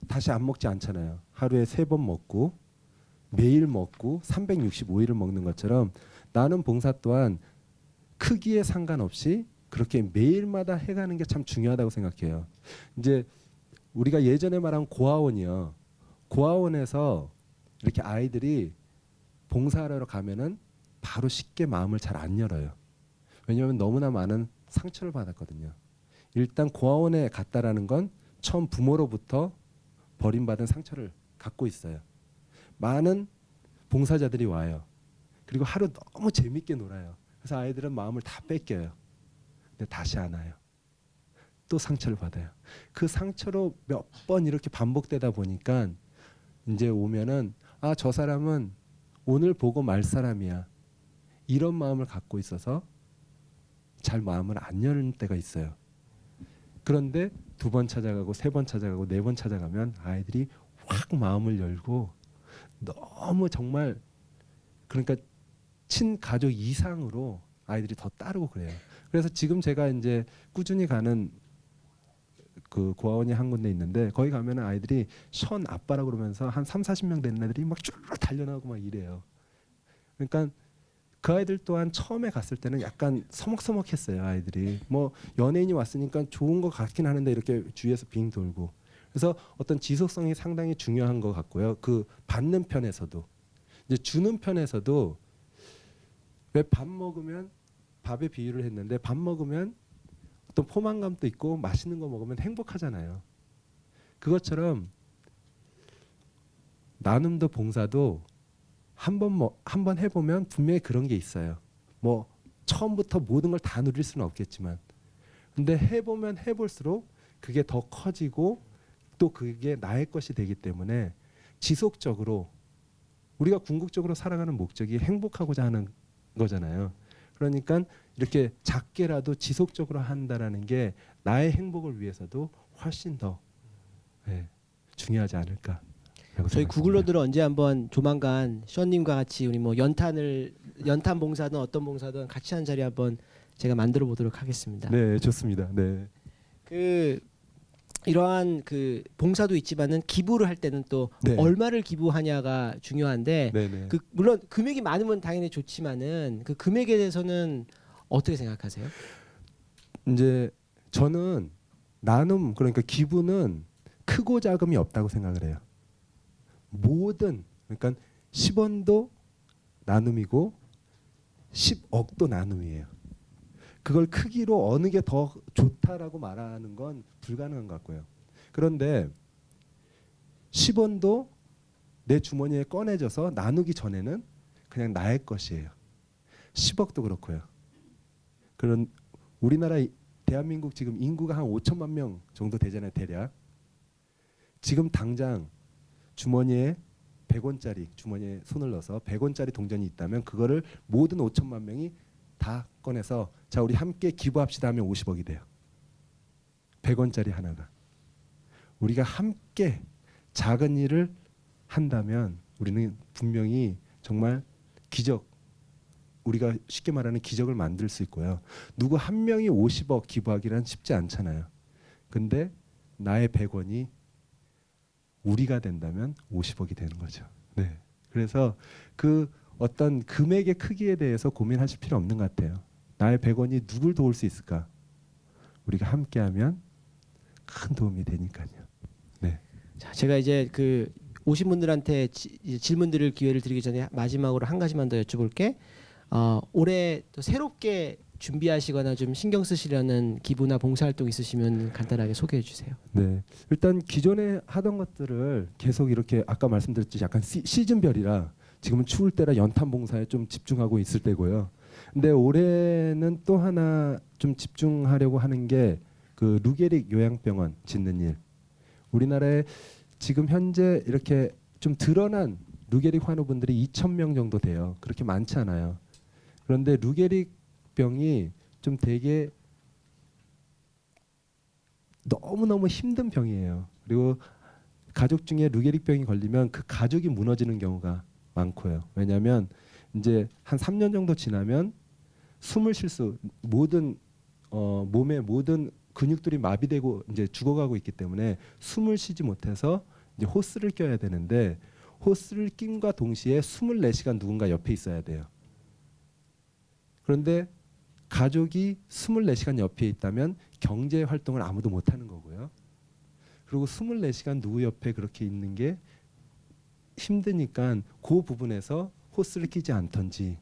다시 안 먹지 않잖아요. 하루에 3번 먹고 매일 먹고 365일을 먹는 것처럼 나는 봉사 또한 크기에 상관없이 그렇게 매일마다 해가는 게 참 중요하다고 생각해요. 이제 우리가 예전에 말한 고아원이요. 고아원에서 이렇게 아이들이 봉사하러 가면은 바로 쉽게 마음을 잘 안 열어요. 왜냐하면 너무나 많은 상처를 받았거든요. 일단 고아원에 갔다라는 건 처음 부모로부터 버림받은 상처를 갖고 있어요. 많은 봉사자들이 와요. 그리고 하루 너무 재밌게 놀아요. 그래서 아이들은 마음을 다 뺏겨요. 근데 다시 안 와요. 또 상처를 받아요. 그 상처로 몇 번 이렇게 반복되다 보니까 이제 오면은 저 사람은 오늘 보고 말 사람이야, 이런 마음을 갖고 있어서 잘 마음을 안 여는 때가 있어요. 그런데 2번 찾아가고 3번 찾아가고 4번 찾아가면 아이들이 확 마음을 열고 너무 정말 그러니까 친가족 이상으로 아이들이 더 따르고 그래요. 그래서 지금 제가 이제 꾸준히 가는 그 고아원이 한 군데 있는데 거기 가면은 아이들이 션 아빠라 그러면서 한 3, 40명 되는 애들이 막 쭉 달려나오고 막 이래요. 그러니까 그 아이들 또한 처음에 갔을 때는 약간 서먹서먹했어요. 아이들이 뭐 연예인이 왔으니까 좋은 거 같긴 하는데 이렇게 주위에서 빙 돌고 그래서 어떤 지속성이 상당히 중요한 것 같고요. 그 받는 편에서도 이제 주는 편에서도 왜 밥 먹으면 밥에 비유를 했는데 밥 먹으면 어떤 포만감도 있고 맛있는 거 먹으면 행복하잖아요. 그것처럼 나눔도 봉사도 한번 해보면 분명히 그런 게 있어요. 뭐 처음부터 모든 걸 다 누릴 수는 없겠지만, 근데 해보면 해볼수록 그게 더 커지고 또 그게 나의 것이 되기 때문에 지속적으로 우리가 궁극적으로 살아가는 목적이 행복하고자 하는 거잖아요. 그러니까 이렇게 작게라도 지속적으로 한다라는 게 나의 행복을 위해서도 훨씬 더 중요하지 않을까. 저희 구글러들은 언제 한번 조만간 션님과 같이 우리 뭐 연탄 봉사든 어떤 봉사든 같이 한 자리 한번 제가 만들어 보도록 하겠습니다. 네, 좋습니다. 네. 그 이러한 그 봉사도 있지만은 기부를 할 때는 또 네. 얼마를 기부하냐가 중요한데 네네. 그 물론 금액이 많으면 당연히 좋지만은 그 금액에 대해서는 어떻게 생각하세요? 이제 저는 나눔 그러니까 기부는 크고 작음이 없다고 생각을 해요. 모든 그러니까 10원도 나눔이고 10억도 나눔이에요. 그걸 크기로 어느 게 더 좋다라고 말하는 건 불가능한 것 같고요. 그런데 10원도 내 주머니에 꺼내져서 나누기 전에는 그냥 나의 것이에요. 10억도 그렇고요. 그런 우리나라 대한민국 지금 인구가 한 5천만 명 정도 되잖아요. 대략. 지금 당장 주머니에 100원짜리 주머니에 손을 넣어서 100원짜리 동전이 있다면 그거를 모든 5천만 명이 다 꺼내서 자 우리 함께 기부합시다 하면 50억이 돼요. 100원짜리 하나가. 우리가 함께 작은 일을 한다면 우리는 분명히 정말 기적 우리가 쉽게 말하는 기적을 만들 수 있고요. 누구 한 명이 50억 기부하기란 쉽지 않잖아요. 근데 나의 100원이 우리가 된다면 50억이 되는 거죠. 네. 그래서 그 어떤 금액의 크기에 대해서 고민하실 필요 없는 것 같아요. 나의 100원이 누굴 도울 수 있을까? 우리가 함께하면 큰 도움이 되니까요. 네. 자, 제가 이제 그 오신 분들한테 질문 드릴 기회를 드리기 전에 마지막으로 한 가지만 더 여쭤볼게. 올해 또 새롭게 준비하시거나 좀 신경 쓰시려는 기부나 봉사활동 있으시면 간단하게 소개해 주세요. 네. 일단 기존에 하던 것들을 계속 이렇게 아까 말씀드렸듯이 약간 시즌별이라 지금은 추울 때라 연탄 봉사에 좀 집중하고 있을 때고요. 근데 올해는 또 하나 좀 집중하려고 하는 게 그 루게릭 요양병원 짓는 일. 우리나라에 지금 현재 이렇게 좀 드러난 루게릭 환우분들이 2,000명 정도 돼요. 그렇게 많지 않아요. 그런데 루게릭 병이 좀 되게 너무너무 힘든 병이에요. 그리고 가족 중에 루게릭 병이 걸리면 그 가족이 무너지는 경우가 많고요. 왜냐하면 이제 한 3년 정도 지나면 숨을 쉴 수 모든 몸의 모든 근육들이 마비되고 이제 죽어가고 있기 때문에 숨을 쉬지 못해서 이제 호스를 껴야 되는데 호스를 낀과 동시에 24시간 누군가 옆에 있어야 돼요. 그런데 가족이 24시간 옆에 있다면 경제 활동을 아무도 못 하는 거고요. 그리고 24시간 누구 옆에 그렇게 있는 게 힘드니까 그 부분에서 호스를 끼지 않던지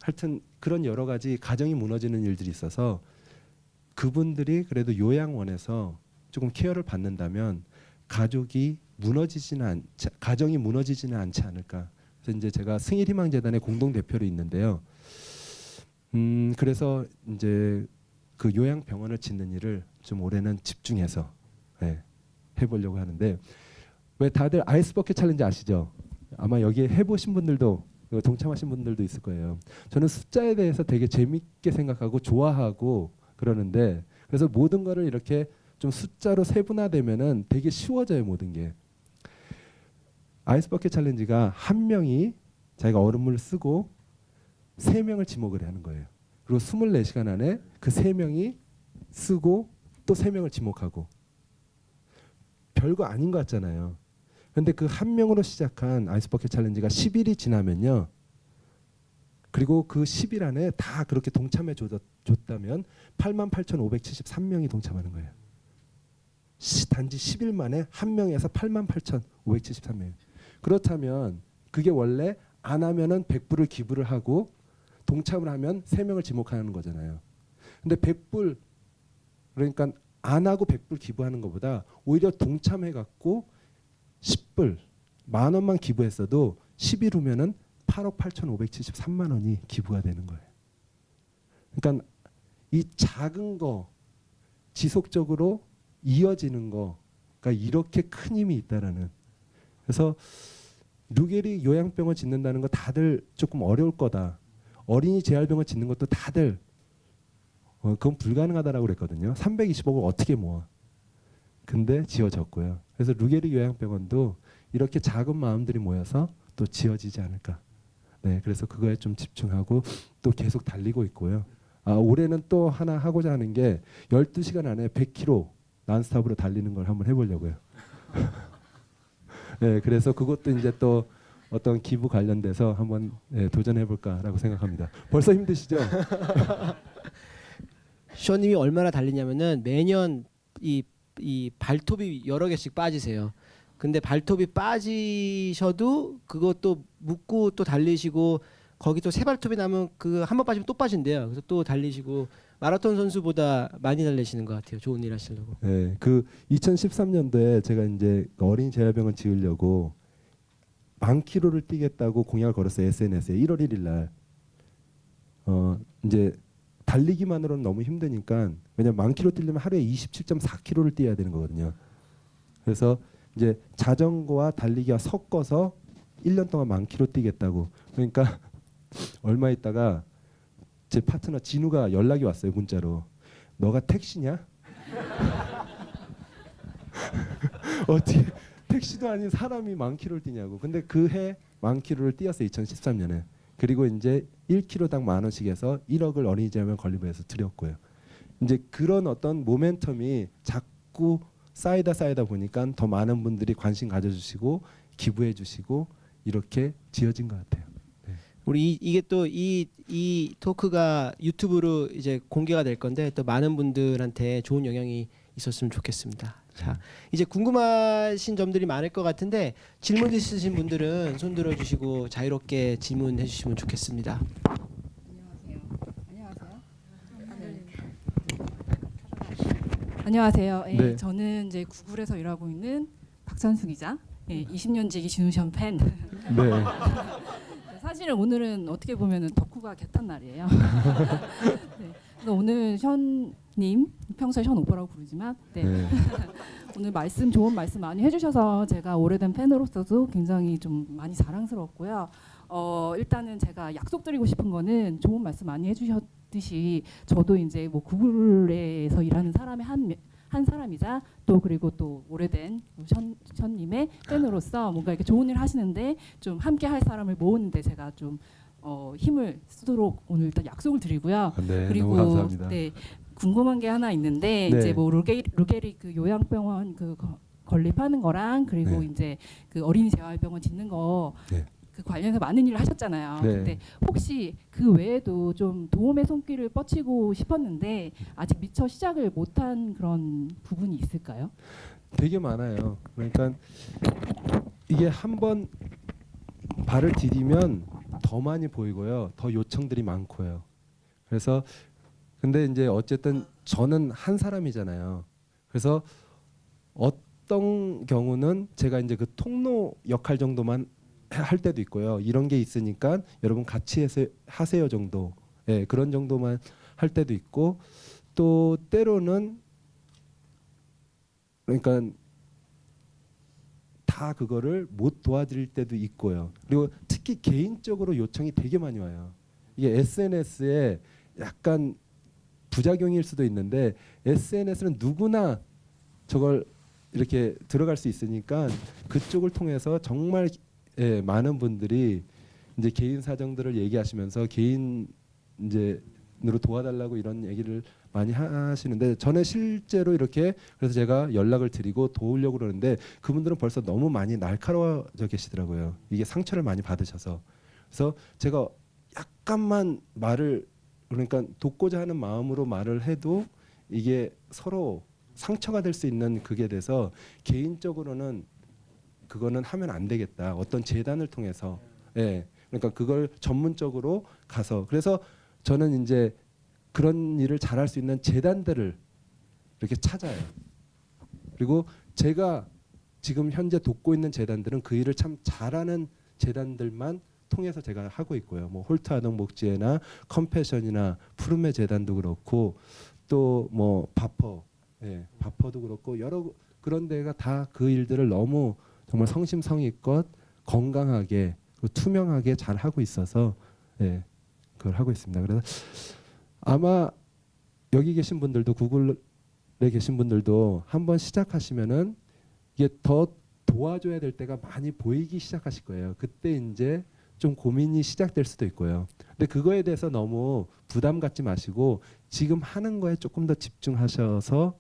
하여튼 그런 여러 가지 가정이 무너지는 일들이 있어서 그분들이 그래도 요양원에서 조금 케어를 받는다면 가정이 무너지지는 않지 않을까. 그래서 이제 제가 승일희망재단의 공동 대표로 있는데요. 그래서 이제 그 요양병원을 짓는 일을 좀 올해는 집중해서 해보려고 하는데 왜 다들 아이스버킷 챌린지 아시죠? 아마 여기에 해보신 분들도 동참하신 분들도 있을 거예요. 저는 숫자에 대해서 되게 재밌게 생각하고 좋아하고 그러는데 그래서 모든 거를 이렇게 좀 숫자로 세분화되면은 되게 쉬워져요 모든 게. 아이스버킷 챌린지가 한 명이 자기가 얼음물을 쓰고 3명을 지목을 하는 거예요. 그리고 24시간 안에 그 3명이 쓰고 또 3명을 지목하고 별거 아닌 것 같잖아요. 그런데 그 한 명으로 시작한 아이스버킷 챌린지가 10일이 지나면요. 그리고 그 10일 안에 다 그렇게 동참해 줬다면 88,573명이 동참하는 거예요. 단지 10일 만에 한 명에서 88,573명. 그렇다면 그게 원래 안 하면은 100불을 기부를 하고 동참을 하면 3명을 지목하는 거잖아요. 근데 100불 그러니까 안 하고 100불 기부하는 것보다 오히려 동참해 갖고 10불 10,000원만 기부했어도 10일 후면은 8억 8,573만 원이 기부가 되는 거예요. 그러니까 이 작은 거 지속적으로 이어지는 거가 이렇게 큰 힘이 있다라는. 그래서 루게리 요양병원 짓는다는 거 다들 조금 어려울 거다. 어린이 재활병원 짓는 것도 다들 그건 불가능하다라고 그랬거든요. 320억을 어떻게 모아? 근데 지어졌고요. 그래서 루게리 요양병원도 이렇게 작은 마음들이 모여서 또 지어지지 않을까. 네, 그래서 그거에 좀 집중하고 또 계속 달리고 있고요. 올해는 또 하나 하고자 하는 게 12시간 안에 100km 난스톱으로 달리는 걸 한번 해보려고요. 네, 그래서 그것도 이제 또 어떤 기부 관련돼서 한번 도전해볼까라고 생각합니다. 벌써 힘드시죠? 션님이 얼마나 달리냐면은 매년 이 발톱이 여러 개씩 빠지세요. 근데 발톱이 빠지셔도 그것도 묶고 또 달리시고 거기 또 새 발톱이 나면 그 한 번 빠지면 또 빠진대요. 그래서 또 달리시고 마라톤 선수보다 많이 달리시는 것 같아요. 좋은 일 하시려고. 네, 그 2013년도에 제가 이제 어린이 재활병원 지으려고 10,000km를 뛰겠다고 공약을 걸었어요. SNS에 1월 1일 날. 이제 달리기만으로는 너무 힘드니까 왜냐면 10,000km 뛰려면 하루에 27.4km를 뛰어야 되는 거거든요. 그래서 이제 자전거와 달리기와 섞어서 1년 동안 10,000km 뛰겠다고. 그러니까 얼마 있다가 제 파트너 진우가 연락이 왔어요. 문자로. 너가 택시냐? 어떻게 택시도 아닌 사람이 10,000km를 뛰냐고. 근데 그 해 10,000km를 뛰었어요. 2013년에. 그리고 이제 1km당 10,000원씩 해서 1억을 어린이재활병원 건립해서 드렸고요. 이제 그런 어떤 모멘텀이 자꾸 쌓이다 보니까 더 많은 분들이 관심 가져주시고 기부해주시고 이렇게 지어진 것 같아요. 네. 우리 이게 또 이 토크가 유튜브로 이제 공개가 될 건데 또 많은 분들한테 좋은 영향이 있었으면 좋겠습니다. 자, 이제 궁금하신 점들이 많을 것 같은데 질문 있으신 분들은 손 들어주시고 자유롭게 질문해 주시면 좋겠습니다. 안녕하세요. 예, 네. 저는 이제 구글에서 일하고 있는 박찬수 기자. 예, 20년 지기 진우션 팬. 네. 사실은 오늘은 어떻게 보면은 덕후가 개탄 날이에요. 네, 그래서 오늘 션님 평소에 션 오빠라고 부르지만 네. 네. 오늘 좋은 말씀 많이 해주셔서 제가 오래된 팬으로서도 굉장히 좀 많이 자랑스러웠고요. 일단은 제가 약속드리고 싶은 거는 좋은 말씀 많이 해주셨듯이 저도 이제 뭐 구글에서 일하는 사람의 한 사람이자 또 그리고 또 오래된 션님의 팬으로서 뭔가 이렇게 좋은 일 하시는데 좀 함께 할 사람을 모으는데 제가 좀 힘을 쓰도록 오늘 일단 약속을 드리고요. 네, 그리고 너무 감사합니다. 네, 궁금한 게 하나 있는데 네. 이제 뭐 루게리 그 요양병원 그 건립하는 거랑 그리고 네. 이제 그 어린이 재활병원 짓는 거 네. 그 관련해서 많은 일을 하셨잖아요. 네. 근데 혹시 그 외에도 좀 도움의 손길을 뻗치고 싶었는데 아직 미처 시작을 못한 그런 부분이 있을까요? 되게 많아요. 그러니까 이게 한번 발을 디디면 더 많이 보이고요. 더 요청들이 많고요. 그래서 근데 이제 어쨌든 저는 한 사람이잖아요. 그래서 어떤 경우는 제가 이제 그 통로 역할 정도만 할 때도 있고요. 이런 게 있으니까 여러분 같이 하세요 정도. 예, 그런 정도만 할 때도 있고 또 때로는 그러니까 다 그거를 못 도와드릴 때도 있고요. 그리고 특히 개인적으로 요청이 되게 많이 와요. 이게 SNS에 약간 부작용일 수도 있는데 SNS는 누구나 저걸 이렇게 들어갈 수 있으니까 그쪽을 통해서 정말 예, 많은 분들이 이제 개인 사정들을 얘기하시면서 개인 이제으로 도와달라고 이런 얘기를 많이 하시는데 저는 실제로 이렇게 그래서 제가 연락을 드리고 도우려고 그러는데 그분들은 벌써 너무 많이 날카로워져 계시더라고요. 이게 상처를 많이 받으셔서. 그래서 제가 약간만 말을 그러니까 돕고자 하는 마음으로 말을 해도 이게 서로 상처가 될 수 있는 그게 돼서 개인적으로는 그거는 하면 안 되겠다. 어떤 재단을 통해서 예. 그러니까 그걸 전문적으로 가서 그래서 저는 이제 그런 일을 잘할 수 있는 재단들을 이렇게 찾아요. 그리고 제가 지금 현재 돕고 있는 재단들은 그 일을 참 잘하는 재단들만 통해서 제가 하고 있고요. 뭐 홀트 아동 목지회나 컴패션이나 푸르메 재단도 그렇고 또 뭐 바퍼, 예, 바퍼도 그렇고 여러 그런 데가 다 그 일들을 너무 정말 성심성의껏 건강하게 투명하게 잘 하고 있어서 예, 그걸 하고 있습니다. 그래서 아마 여기 계신 분들도 구글에 계신 분들도 한번 시작하시면은 이게 더 도와줘야 될 때가 많이 보이기 시작하실 거예요. 그때 이제 좀 고민이 시작될 수도 있고요. 근데 그거에 대해서 너무 부담 갖지 마시고 지금 하는 거에 조금 더 집중하셔서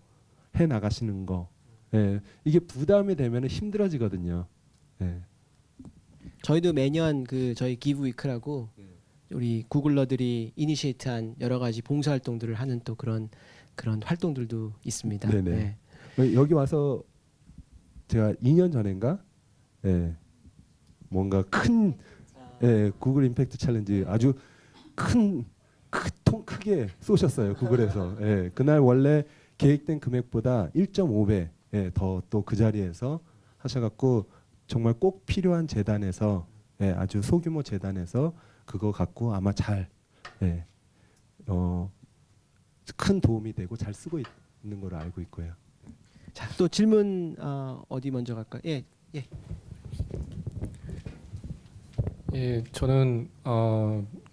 해 나가시는 거. 예, 이게 부담이 되면 힘들어지거든요. 예. 저희도 매년 그 저희 기브위크라고 네. 우리 구글러들이 이니시에이트한 여러 가지 봉사 활동들을 하는 또 그런 활동들도 있습니다. 네네. 여기 와서 제가 2년 전인가 예, 뭔가 큰 예, 구글 임팩트 챌린지 아주 크게 쏘셨어요 구글에서. 예, 그날 원래 계획된 금액보다 1.5배 예, 더 또 그 자리에서 하셔갖고 정말 꼭 필요한 재단에서 예, 아주 소규모 재단에서 그거 갖고 아마 잘 예, 큰 도움이 되고 잘 쓰고 있는 걸로 알고 있고요. 자, 또 질문 어디 먼저 갈까? 예, 예. 예, 저는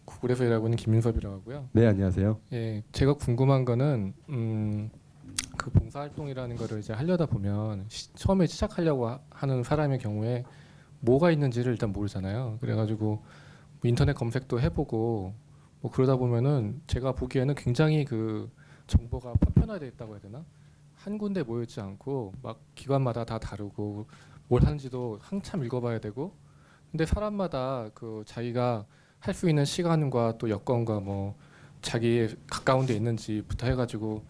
구글에서 일하고 있는 김민섭이라고 하고요. 네, 안녕하세요. 예, 제가 궁금한 거는 그 봉사활동이라는 거를 이제 하려다 보면 처음에 시작하려고 하는 사람의 경우에 뭐가 있는지를 일단 모르잖아요. 그래가지고 뭐 인터넷 검색도 해보고 뭐 그러다 보면은 제가 보기에는 굉장히 그 정보가 파편화되어 있다고 해야 되나? 한 군데 모여있지 않고 막 기관마다 다 다르고 뭘 하는지도 한참 읽어봐야 되고 근데 사람마다 그 자기가 할 수 있는 시간과 또 여건과 뭐 자기 가까운 데 있는지부터 해가지고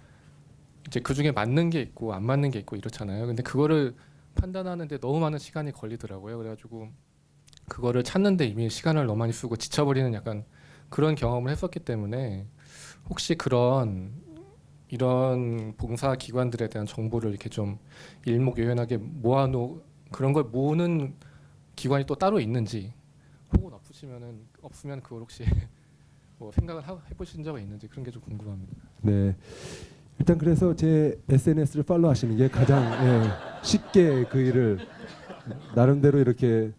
이제 그 중에 맞는 게 있고 안 맞는 게 있고 이렇잖아요. 근데 그거를 판단하는데 너무 많은 시간이 걸리더라고요. 그래가지고 그거를 찾는데 이미 시간을 너무 많이 쓰고 지쳐버리는 약간 그런 경험을 했었기 때문에 혹시 이런 봉사 기관들에 대한 정보를 이렇게 좀 일목요연하게 모아놓 그런 걸 모으는 기관이 또 따로 있는지 혹은 없으면 그걸 혹시 뭐 생각을 해보신 적이 있는지 그런 게 좀 궁금합니다. 네. 일단 그래서 제 SNS를 팔로우 하시는 게 가장 예, 쉽게 그 일을 나름대로 이렇게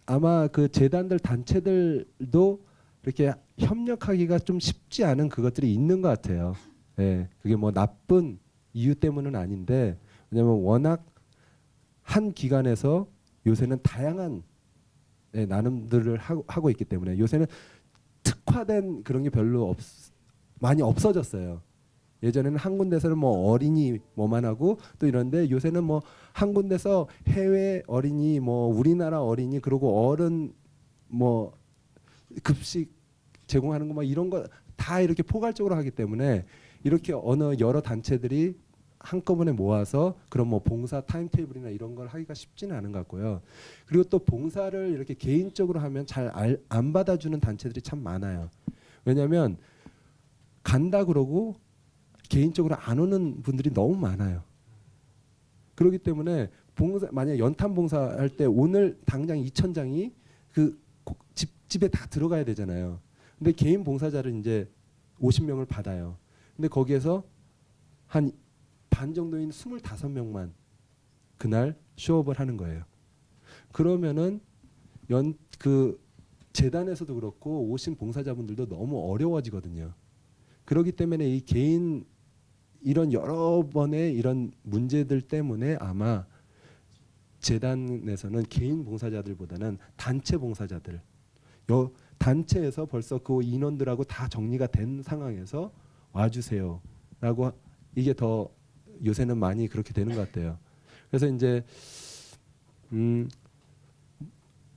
아마 그 재단들 단체들도 이렇게 협력하기가 좀 쉽지 않은 그것들이 있는 것 같아요. 예, 그게 뭐 나쁜 이유 때문은 아닌데 왜냐하면 워낙 한 기관에서 요새는 다양한 예, 나눔들을 하고 있기 때문에 요새는 특화된 그런 게 별로 많이 없어졌어요. 예전에는 한 군데서는 뭐 어린이 뭐만 하고 또 이런데 요새는 뭐 한 군데서 해외 어린이 뭐 우리나라 어린이 그리고 어른 뭐 급식 제공하는 거 막 이런 거 다 이렇게 포괄적으로 하기 때문에 이렇게 어느 여러 단체들이 한꺼번에 모아서 그런 뭐 봉사 타임테이블이나 이런 걸 하기가 쉽지는 않은 것 같고요. 그리고 또 봉사를 이렇게 개인적으로 하면 잘 안 받아주는 단체들이 참 많아요. 왜냐하면 간다 그러고 개인적으로 안 오는 분들이 너무 많아요. 그렇기 때문에 만약 연탄 봉사할 때 오늘 당장 2,000장이 그 집에 다 들어가야 되잖아요. 근데 개인 봉사자를 이제 50명을 받아요. 근데 거기에서 한 반 정도인 25명만 그날 쇼업을 하는 거예요. 그러면은 그 재단에서도 그렇고 오신 봉사자분들도 너무 어려워지거든요. 그렇기 때문에 이 개인 이런 여러 번의 이런 문제들 때문에 아마 재단에서는 개인 봉사자들보다는 단체 봉사자들, 단체에서 벌써 그 인원들하고 다 정리가 된 상황에서 와주세요라고 이게 더 요새는 많이 그렇게 되는 것 같아요. 그래서 이제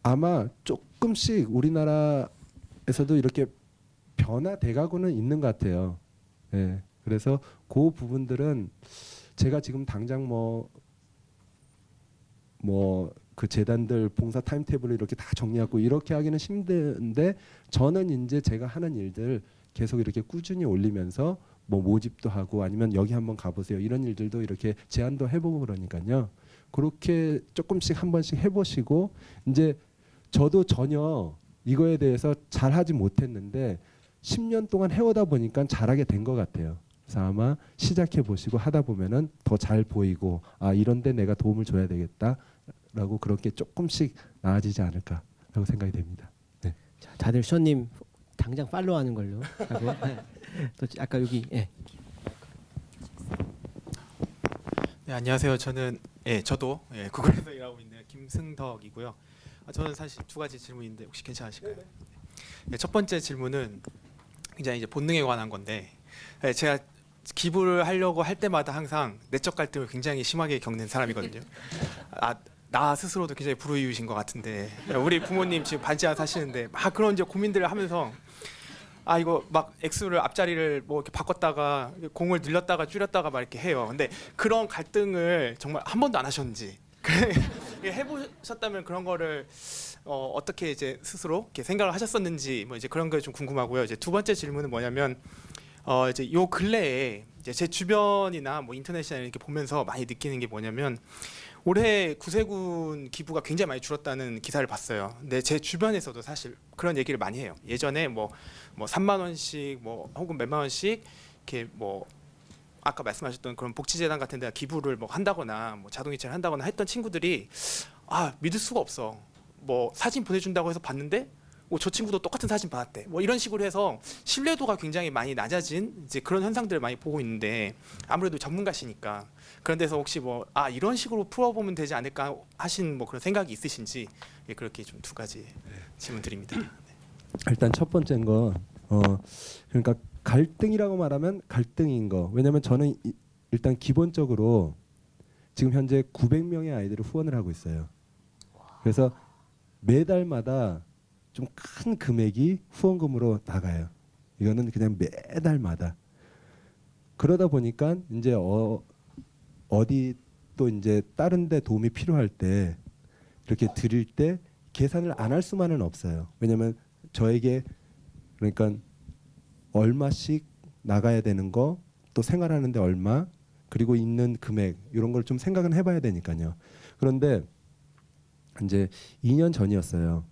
아마 조금씩 우리나라에서도 이렇게 변화돼가고는 있는 것 같아요. 예. 그래서 그 부분들은 제가 지금 당장 뭐 그 재단들 봉사 타임테이블을 이렇게 다 정리하고 이렇게 하기는 힘든데 저는 이제 제가 하는 일들 계속 이렇게 꾸준히 올리면서 뭐 모집도 하고 아니면 여기 한번 가보세요 이런 일들도 이렇게 제안도 해보고 그러니까요. 그렇게 조금씩 한 번씩 해보시고 이제 저도 전혀 이거에 대해서 잘하지 못했는데 10년 동안 해오다 보니까 잘하게 된 것 같아요. 그래서 아마 시작해 보시고 하다 보면은 더 잘 보이고 아 이런데 내가 도움을 줘야 되겠다라고 그렇게 조금씩 나아지지 않을까라고 생각이 됩니다. 네. 자, 다들 션님 당장 팔로우하는 걸로 하고 또 아까 여기 네, 안녕하세요. 저도 구글에서 일하고 있는 김승덕이고요. 저는 사실 두 가지 질문인데 혹시 괜찮으실까요? 네, 첫 번째 질문은 굉장히 이제 본능에 관한 건데 제가 기부를 하려고 할 때마다 항상 내적 갈등을 굉장히 심하게 겪는 사람이거든요. 나 스스로도 굉장히 불우이웃인 것 같은데 우리 부모님 지금 반지하 사시는데 막 그런 이제 고민들을 하면서 이거 막 액수를 앞자리를 뭐 이렇게 바꿨다가 공을 늘렸다가 줄였다가 막 이렇게 해요. 근데 그런 갈등을 정말 한 번도 안 하셨는지 해보셨다면 그런 거를 어떻게 이제 스스로 이렇게 생각을 하셨었는지 뭐 이제 그런 게 좀 궁금하고요. 이제 두 번째 질문은 뭐냐면 이제 요 근래에 이제 제 주변이나 뭐 인터넷이나 이렇게 보면서 많이 느끼는 게 뭐냐면 올해 구세군 기부가 굉장히 많이 줄었다는 기사를 봤어요. 근데 제 주변에서도 사실 그런 얘기를 많이 해요. 예전에 뭐 3만 원씩 뭐 혹은 몇만 원씩 이렇게 뭐 아까 말씀하셨던 그런 복지재단 같은 데가 기부를 뭐 한다거나 뭐 자동이체를 한다거나 했던 친구들이 믿을 수가 없어. 뭐 사진 보내준다고 해서 봤는데 저 친구도 똑같은 사진 받았대. 뭐 이런 식으로 해서 신뢰도가 굉장히 많이 낮아진 이제 그런 현상들을 많이 보고 있는데 아무래도 전문가시니까 그런 데서 혹시 뭐 이런 식으로 풀어보면 되지 않을까 하신 뭐 그런 생각이 있으신지 그렇게 좀 두 가지 질문 드립니다. 일단 첫 번째인 건 그러니까 갈등이라고 말하면 갈등인 거. 왜냐하면 저는 일단 기본적으로 지금 현재 900명의 아이들을 후원을 하고 있어요. 그래서 매달마다 좀 큰 금액이 후원금으로 나가요. 이거는 그냥 매달마다. 그러다 보니까 이제 어디 또 이제 다른 데 도움이 필요할 때 이렇게 드릴 때 계산을 안 할 수만은 없어요. 왜냐면 저에게 그러니까 얼마씩 나가야 되는 거, 또 생활하는데 얼마, 그리고 있는 금액 이런 걸 좀 생각은 해봐야 되니까요. 그런데 이제 2년 전이었어요.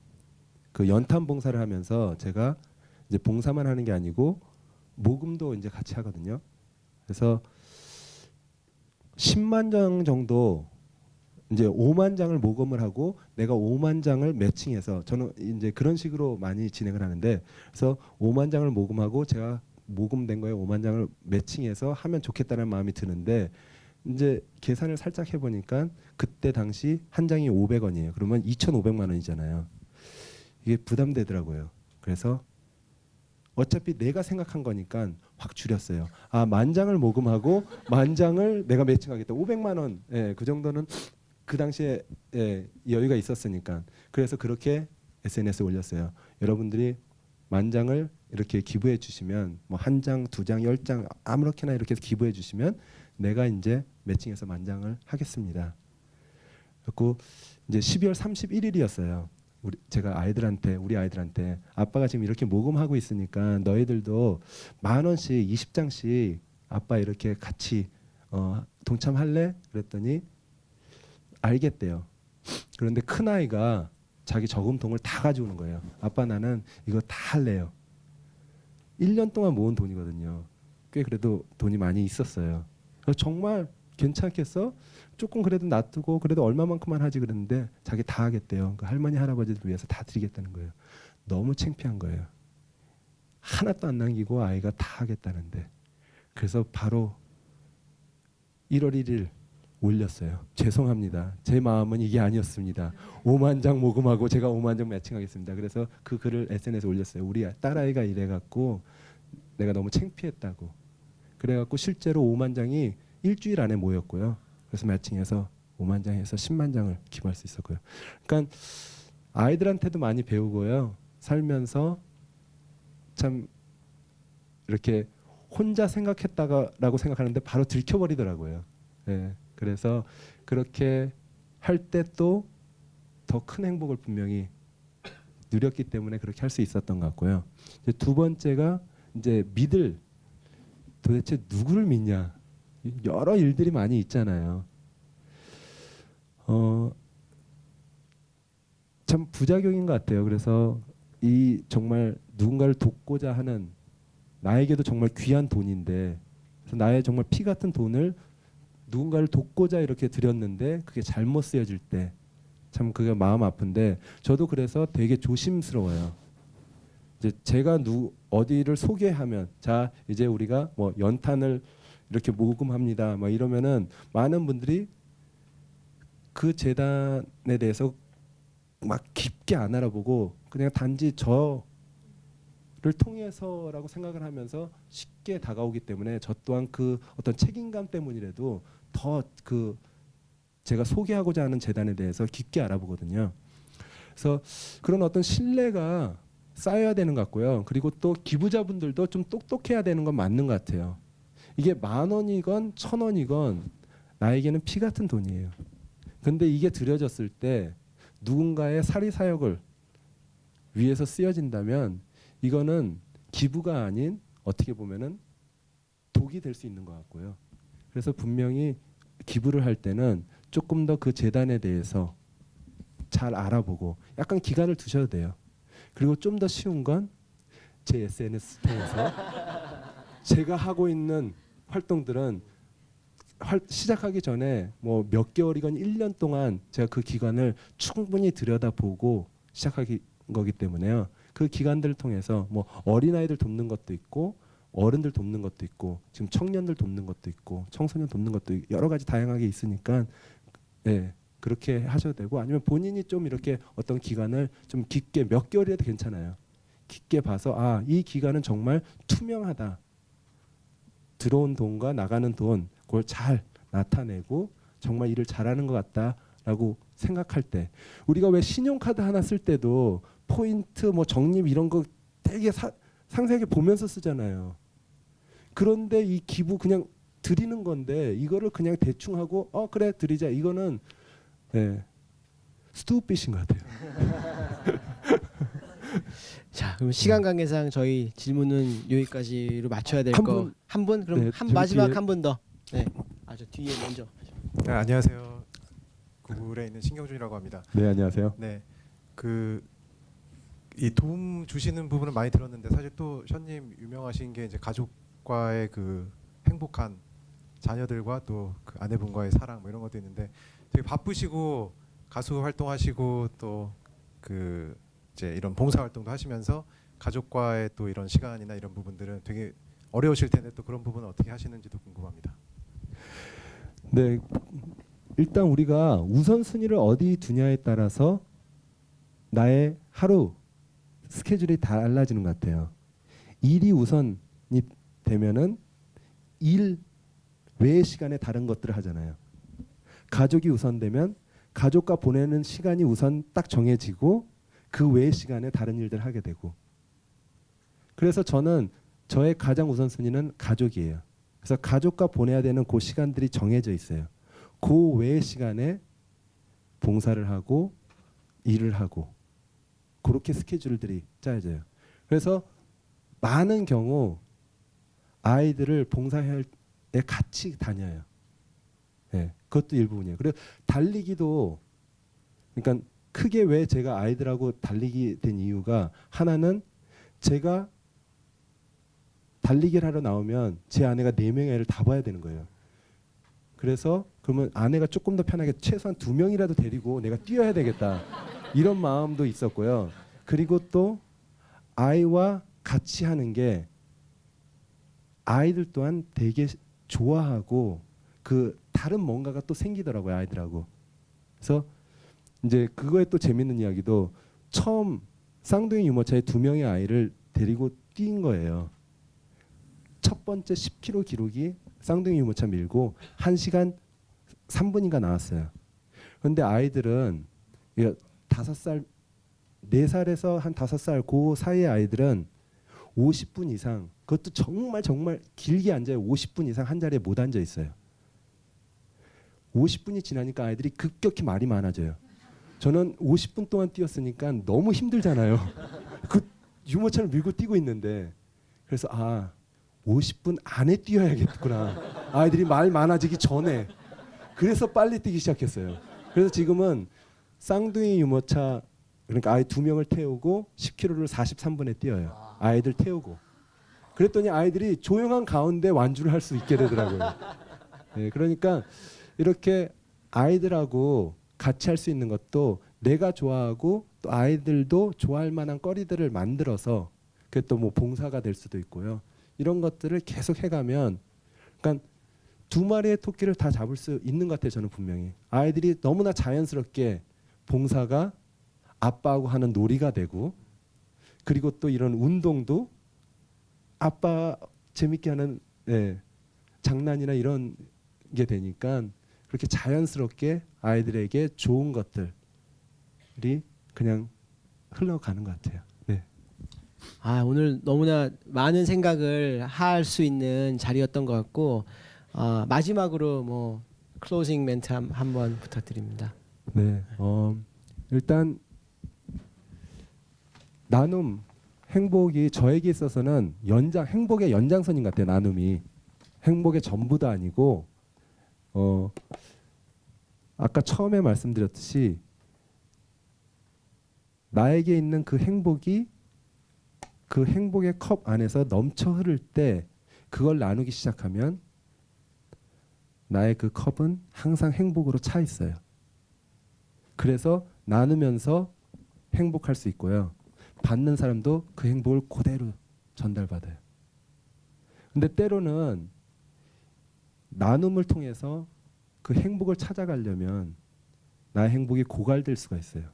그 연탄 봉사를 하면서 제가 이제 봉사만 하는 게 아니고 모금도 이제 같이 하거든요. 그래서 10만 장 정도 이제 5만 장을 모금을 하고 내가 5만 장을 매칭해서 저는 이제 그런 식으로 많이 진행을 하는데 그래서 5만 장을 모금하고 제가 모금된 거에 5만 장을 매칭해서 하면 좋겠다는 마음이 드는데 이제 계산을 살짝 해보니까 그때 당시 한 장이 500원이에요. 그러면 2,500만 원이잖아요. 이게 부담되더라고요. 그래서 어차피 내가 생각한 거니까 확 줄였어요. 10,000장을 모금하고 10,000장을 내가 매칭하겠다. 500만 원. 그 정도는 그 당시에 여유가 있었으니까. 그래서 그렇게 SNS에 올렸어요. 여러분들이 10,000장을 이렇게 기부해 주시면 뭐 1장, 2장, 10장 아무렇게나 이렇게 기부해 주시면 내가 이제 매칭해서 10,000장을 하겠습니다. 그리고 이제 12월 31일이었어요. 제가 우리 아이들한테 아빠가 지금 이렇게 모금하고 있으니까 너희들도 10,000원씩 20장씩 아빠 이렇게 같이 동참할래? 그랬더니 알겠대요. 그런데 큰 아이가 자기 저금통을 다 가져오는 거예요. 아빠 나는 이거 다 할래요. 1년 동안 모은 돈이거든요. 꽤 그래도 돈이 많이 있었어요. 정말 괜찮겠어? 조금 그래도 놔두고 그래도 얼마만큼만 하지 그랬는데 자기 다 하겠대요. 그 할머니 할아버지들 위해서 다 드리겠다는 거예요. 너무 창피한 거예요. 하나도 안 남기고 아이가 다 하겠다는데 그래서 바로 1월 1일 올렸어요. 죄송합니다. 제 마음은 이게 아니었습니다. 5만 장 모금하고 제가 5만 장 매칭하겠습니다. 그래서 그 글을 SNS에 올렸어요. 우리 딸아이가 이래갖고 내가 너무 창피했다고. 그래갖고 실제로 5만 장이 일주일 안에 모였고요. 그래서 매칭해서 5만 장에서 10만 장을 기부할 수 있었고요. 그러니까 아이들한테도 많이 배우고요. 살면서 참 이렇게 혼자 생각했다가라고 생각하는데 바로 들켜버리더라고요. 예, 그래서 그렇게 할 때 또 더 큰 행복을 분명히 누렸기 때문에 그렇게 할 수 있었던 것 같고요. 이제 두 번째가 이제 믿을 도대체 누구를 믿냐 여러 일들이 많이 있잖아요. 참 부작용인 것 같아요. 그래서 이 정말 누군가를 돕고자 하는 나에게도 정말 귀한 돈인데 그래서 나의 정말 피 같은 돈을 누군가를 돕고자 이렇게 드렸는데 그게 잘못 쓰여질 때 참 그게 마음 아픈데 저도 그래서 되게 조심스러워요. 이제 제가 어디를 소개하면 자 이제 우리가 뭐 연탄을 이렇게 모금합니다. 뭐 이러면은 많은 분들이 그 재단에 대해서 막 깊게 안 알아보고 그냥 단지 저를 통해서라고 생각을 하면서 쉽게 다가오기 때문에 저 또한 그 어떤 책임감 때문이라도 더 그 제가 소개하고자 하는 재단에 대해서 깊게 알아보거든요. 그래서 그런 어떤 신뢰가 쌓여야 되는 것 같고요. 그리고 또 기부자분들도 좀 똑똑해야 되는 건 맞는 것 같아요. 이게 10,000원이건 1,000원이건 나에게는 피 같은 돈이에요. 근데 이게 들여졌을 때 누군가의 사리사욕을 위해서 쓰여진다면 이거는 기부가 아닌 어떻게 보면은 독이 될 수 있는 것 같고요. 그래서 분명히 기부를 할 때는 조금 더 그 재단에 대해서 잘 알아보고 약간 기간을 두셔도 돼요. 그리고 좀 더 쉬운 건 제 SNS 통해서 제가 하고 있는 활동들은 시작하기 전에 뭐 몇 개월이건 1년 동안 제가 그 기간을 충분히 들여다보고 시작하기 거기 때문에요. 그 기간들을 통해서 뭐 어린아이들 돕는 것도 있고 어른들 돕는 것도 있고 지금 청년들 돕는 것도 있고 청소년 돕는 것도 여러 가지 다양하게 있으니까 예, 그렇게 하셔도 되고 아니면 본인이 좀 이렇게 어떤 기간을 좀 깊게 몇 개월이라도 괜찮아요. 깊게 봐서 아, 이 기간은 정말 투명하다. 들어온 돈과 나가는 돈 그걸 잘 나타내고 정말 일을 잘하는 것 같다라고 생각할 때 우리가 왜 신용카드 하나 쓸 때도 포인트 뭐 적립 이런 거 되게 상세하게 보면서 쓰잖아요. 그런데 이 기부 그냥 드리는 건데 이거를 그냥 대충 하고 그래 드리자 이거는 네, 스투핏인 것 같아요. 자, 그럼 시간 관계상 저희 질문은 여기까지로 맞춰야 될 한 거. 분. 한 분? 그럼 네, 저기 마지막 뒤에. 한 분 더. 네. 저 뒤에 먼저. 네, 안녕하세요. 구글에 있는 신경준이라고 합니다. 네, 안녕하세요. 네, 이 도움 주시는 부분은 많이 들었는데 사실 또 션님 유명하신 게 이제 가족과의 그 행복한 자녀들과 또 그 아내분과의 사랑 뭐 이런 것도 있는데 되게 바쁘시고 가수 활동하시고 또 그 이제 이런 봉사 활동도 하시면서 가족과의 또 이런 시간이나 이런 부분들은 되게 어려우실 텐데 또 그런 부분은 어떻게 하시는지도 궁금합니다. 네, 일단 우리가 우선순위를 어디 두냐에 따라서 나의 하루 스케줄이 달라지는 것 같아요. 일이 우선이 되면은 일 외의 시간에 다른 것들을 하잖아요. 가족이 우선되면 가족과 보내는 시간이 우선 딱 정해지고 그 외의 시간에 다른 일들을 하게 되고 그래서 저는 저의 가장 우선순위는 가족이에요. 그래서 가족과 보내야 되는 그 시간들이 정해져 있어요. 그 외의 시간에 봉사를 하고 일을 하고 그렇게 스케줄들이 짜여져요. 그래서 많은 경우 아이들을 봉사회에 같이 다녀요. 네, 그것도 일부분이에요. 그리고 달리기도 그러니까 크게 왜 제가 아이들하고 달리기 된 이유가 하나는 제가 달리기를 하러 나오면 제 아내가 4명의 애를 다 봐야 되는 거예요. 그래서 그러면 아내가 조금 더 편하게 최소한 2명이라도 데리고 내가 뛰어야 되겠다. 이런 마음도 있었고요. 그리고 또 아이와 같이 하는 게 아이들 또한 되게 좋아하고 그 다른 뭔가가 또 생기더라고요, 아이들하고. 그래서 이제 그거에 또 재밌는 이야기도 처음 쌍둥이 유모차에 2명의 아이를 데리고 뛴 거예요. 첫 번째 10km 기록이 쌍둥이 유모차 밀고 1시간 3분인가 나왔어요. 그런데 아이들은 5살, 4살에서 한 5살 그 사이의 아이들은 50분 이상, 그것도 정말 길게 앉아요. 50분 이상 한 자리에 못 앉아 있어요. 50분이 지나니까 아이들이 급격히 말이 많아져요. 저는 50분 동안 뛰었으니까 너무 힘들잖아요. 그 유모차를 밀고 뛰고 있는데, 그래서 50분 안에 뛰어야겠구나. 아이들이 말 많아지기 전에. 그래서 빨리 뛰기 시작했어요. 그래서 지금은 쌍둥이 유모차, 그러니까 아이 2명을 태우고 10km를 43분에 뛰어요. 아이들 태우고. 그랬더니 아이들이 조용한 가운데 완주를 할 수 있게 되더라고요. 네, 그러니까 이렇게 아이들하고 같이 할 수 있는 것도 내가 좋아하고 또 아이들도 좋아할 만한 거리들을 만들어서, 그게 또 뭐 봉사가 될 수도 있고요. 이런 것들을 계속 해가면, 그러니까 2마리의 토끼를 다 잡을 수 있는 것 같아요. 저는 분명히 아이들이 너무나 자연스럽게 봉사가 아빠하고 하는 놀이가 되고, 그리고 또 이런 운동도 아빠 재밌게 하는 장난이나 이런 게 되니까 그렇게 자연스럽게 아이들에게 좋은 것들이 그냥 흘러가는 것 같아요. 네. 오늘 너무나 많은 생각을 할 수 있는 자리였던 것 같고, 마지막으로 뭐 클로징 멘트 한번 부탁드립니다. 네. 일단 나눔, 행복이 저에게 있어서는 행복의 연장선인 것 같아요. 나눔이 행복의 전부도 아니고, 아까 처음에 말씀드렸듯이 나에게 있는 그 행복이 그 행복의 컵 안에서 넘쳐 흐를 때 그걸 나누기 시작하면 나의 그 컵은 항상 행복으로 차 있어요. 그래서 나누면서 행복할 수 있고요. 받는 사람도 그 행복을 그대로 전달받아요. 근데 때로는 나눔을 통해서 그 행복을 찾아가려면 나의 행복이 고갈될 수가 있어요.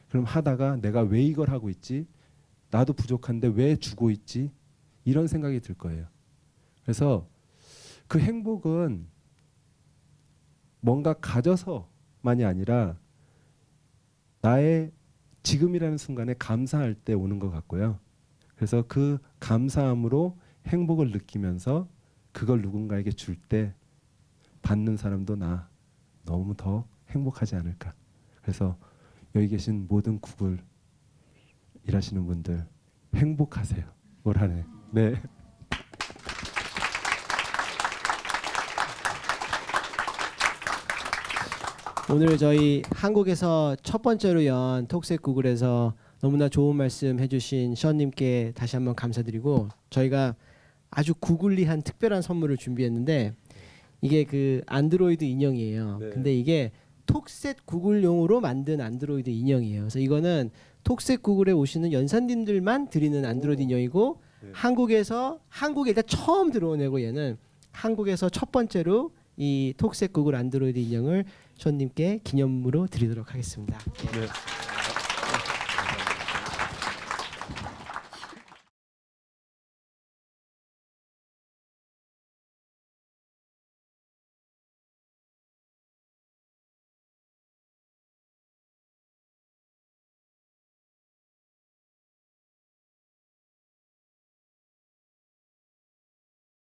그럼 하다가 내가 왜 이걸 하고 있지? 나도 부족한데 왜 주고 있지? 이런 생각이 들 거예요. 그래서 그 행복은 뭔가 가져서만이 아니라 나의 지금이라는 순간에 감사할 때 오는 것 같고요. 그래서 그 감사함으로 행복을 느끼면서 그걸 누군가에게 줄 때 받는 사람도 나 너무 더 행복하지 않을까. 그래서 여기 계신 모든 구글 일하시는 분들 행복하세요. 올 한 해. 네. 오늘 저희 한국에서 첫 번째로 연 톡색 구글에서 너무나 좋은 말씀 해주신 션님께 다시 한번 감사드리고, 저희가 아주 구글리한 특별한 선물을 준비했는데 이게 그 안드로이드 인형이에요. 네. 근데 이게 톡셋 구글용으로 만든 안드로이드 인형이에요. 그래서 이거는 톡셋 구글에 오시는 연산님들만 드리는 안드로이드 인형이고, 네. 한국에 일단 처음 들어온 애고, 얘는 한국에서 첫 번째로 이 톡셋 구글 안드로이드 인형을 션님께 기념으로 드리도록 하겠습니다. 네.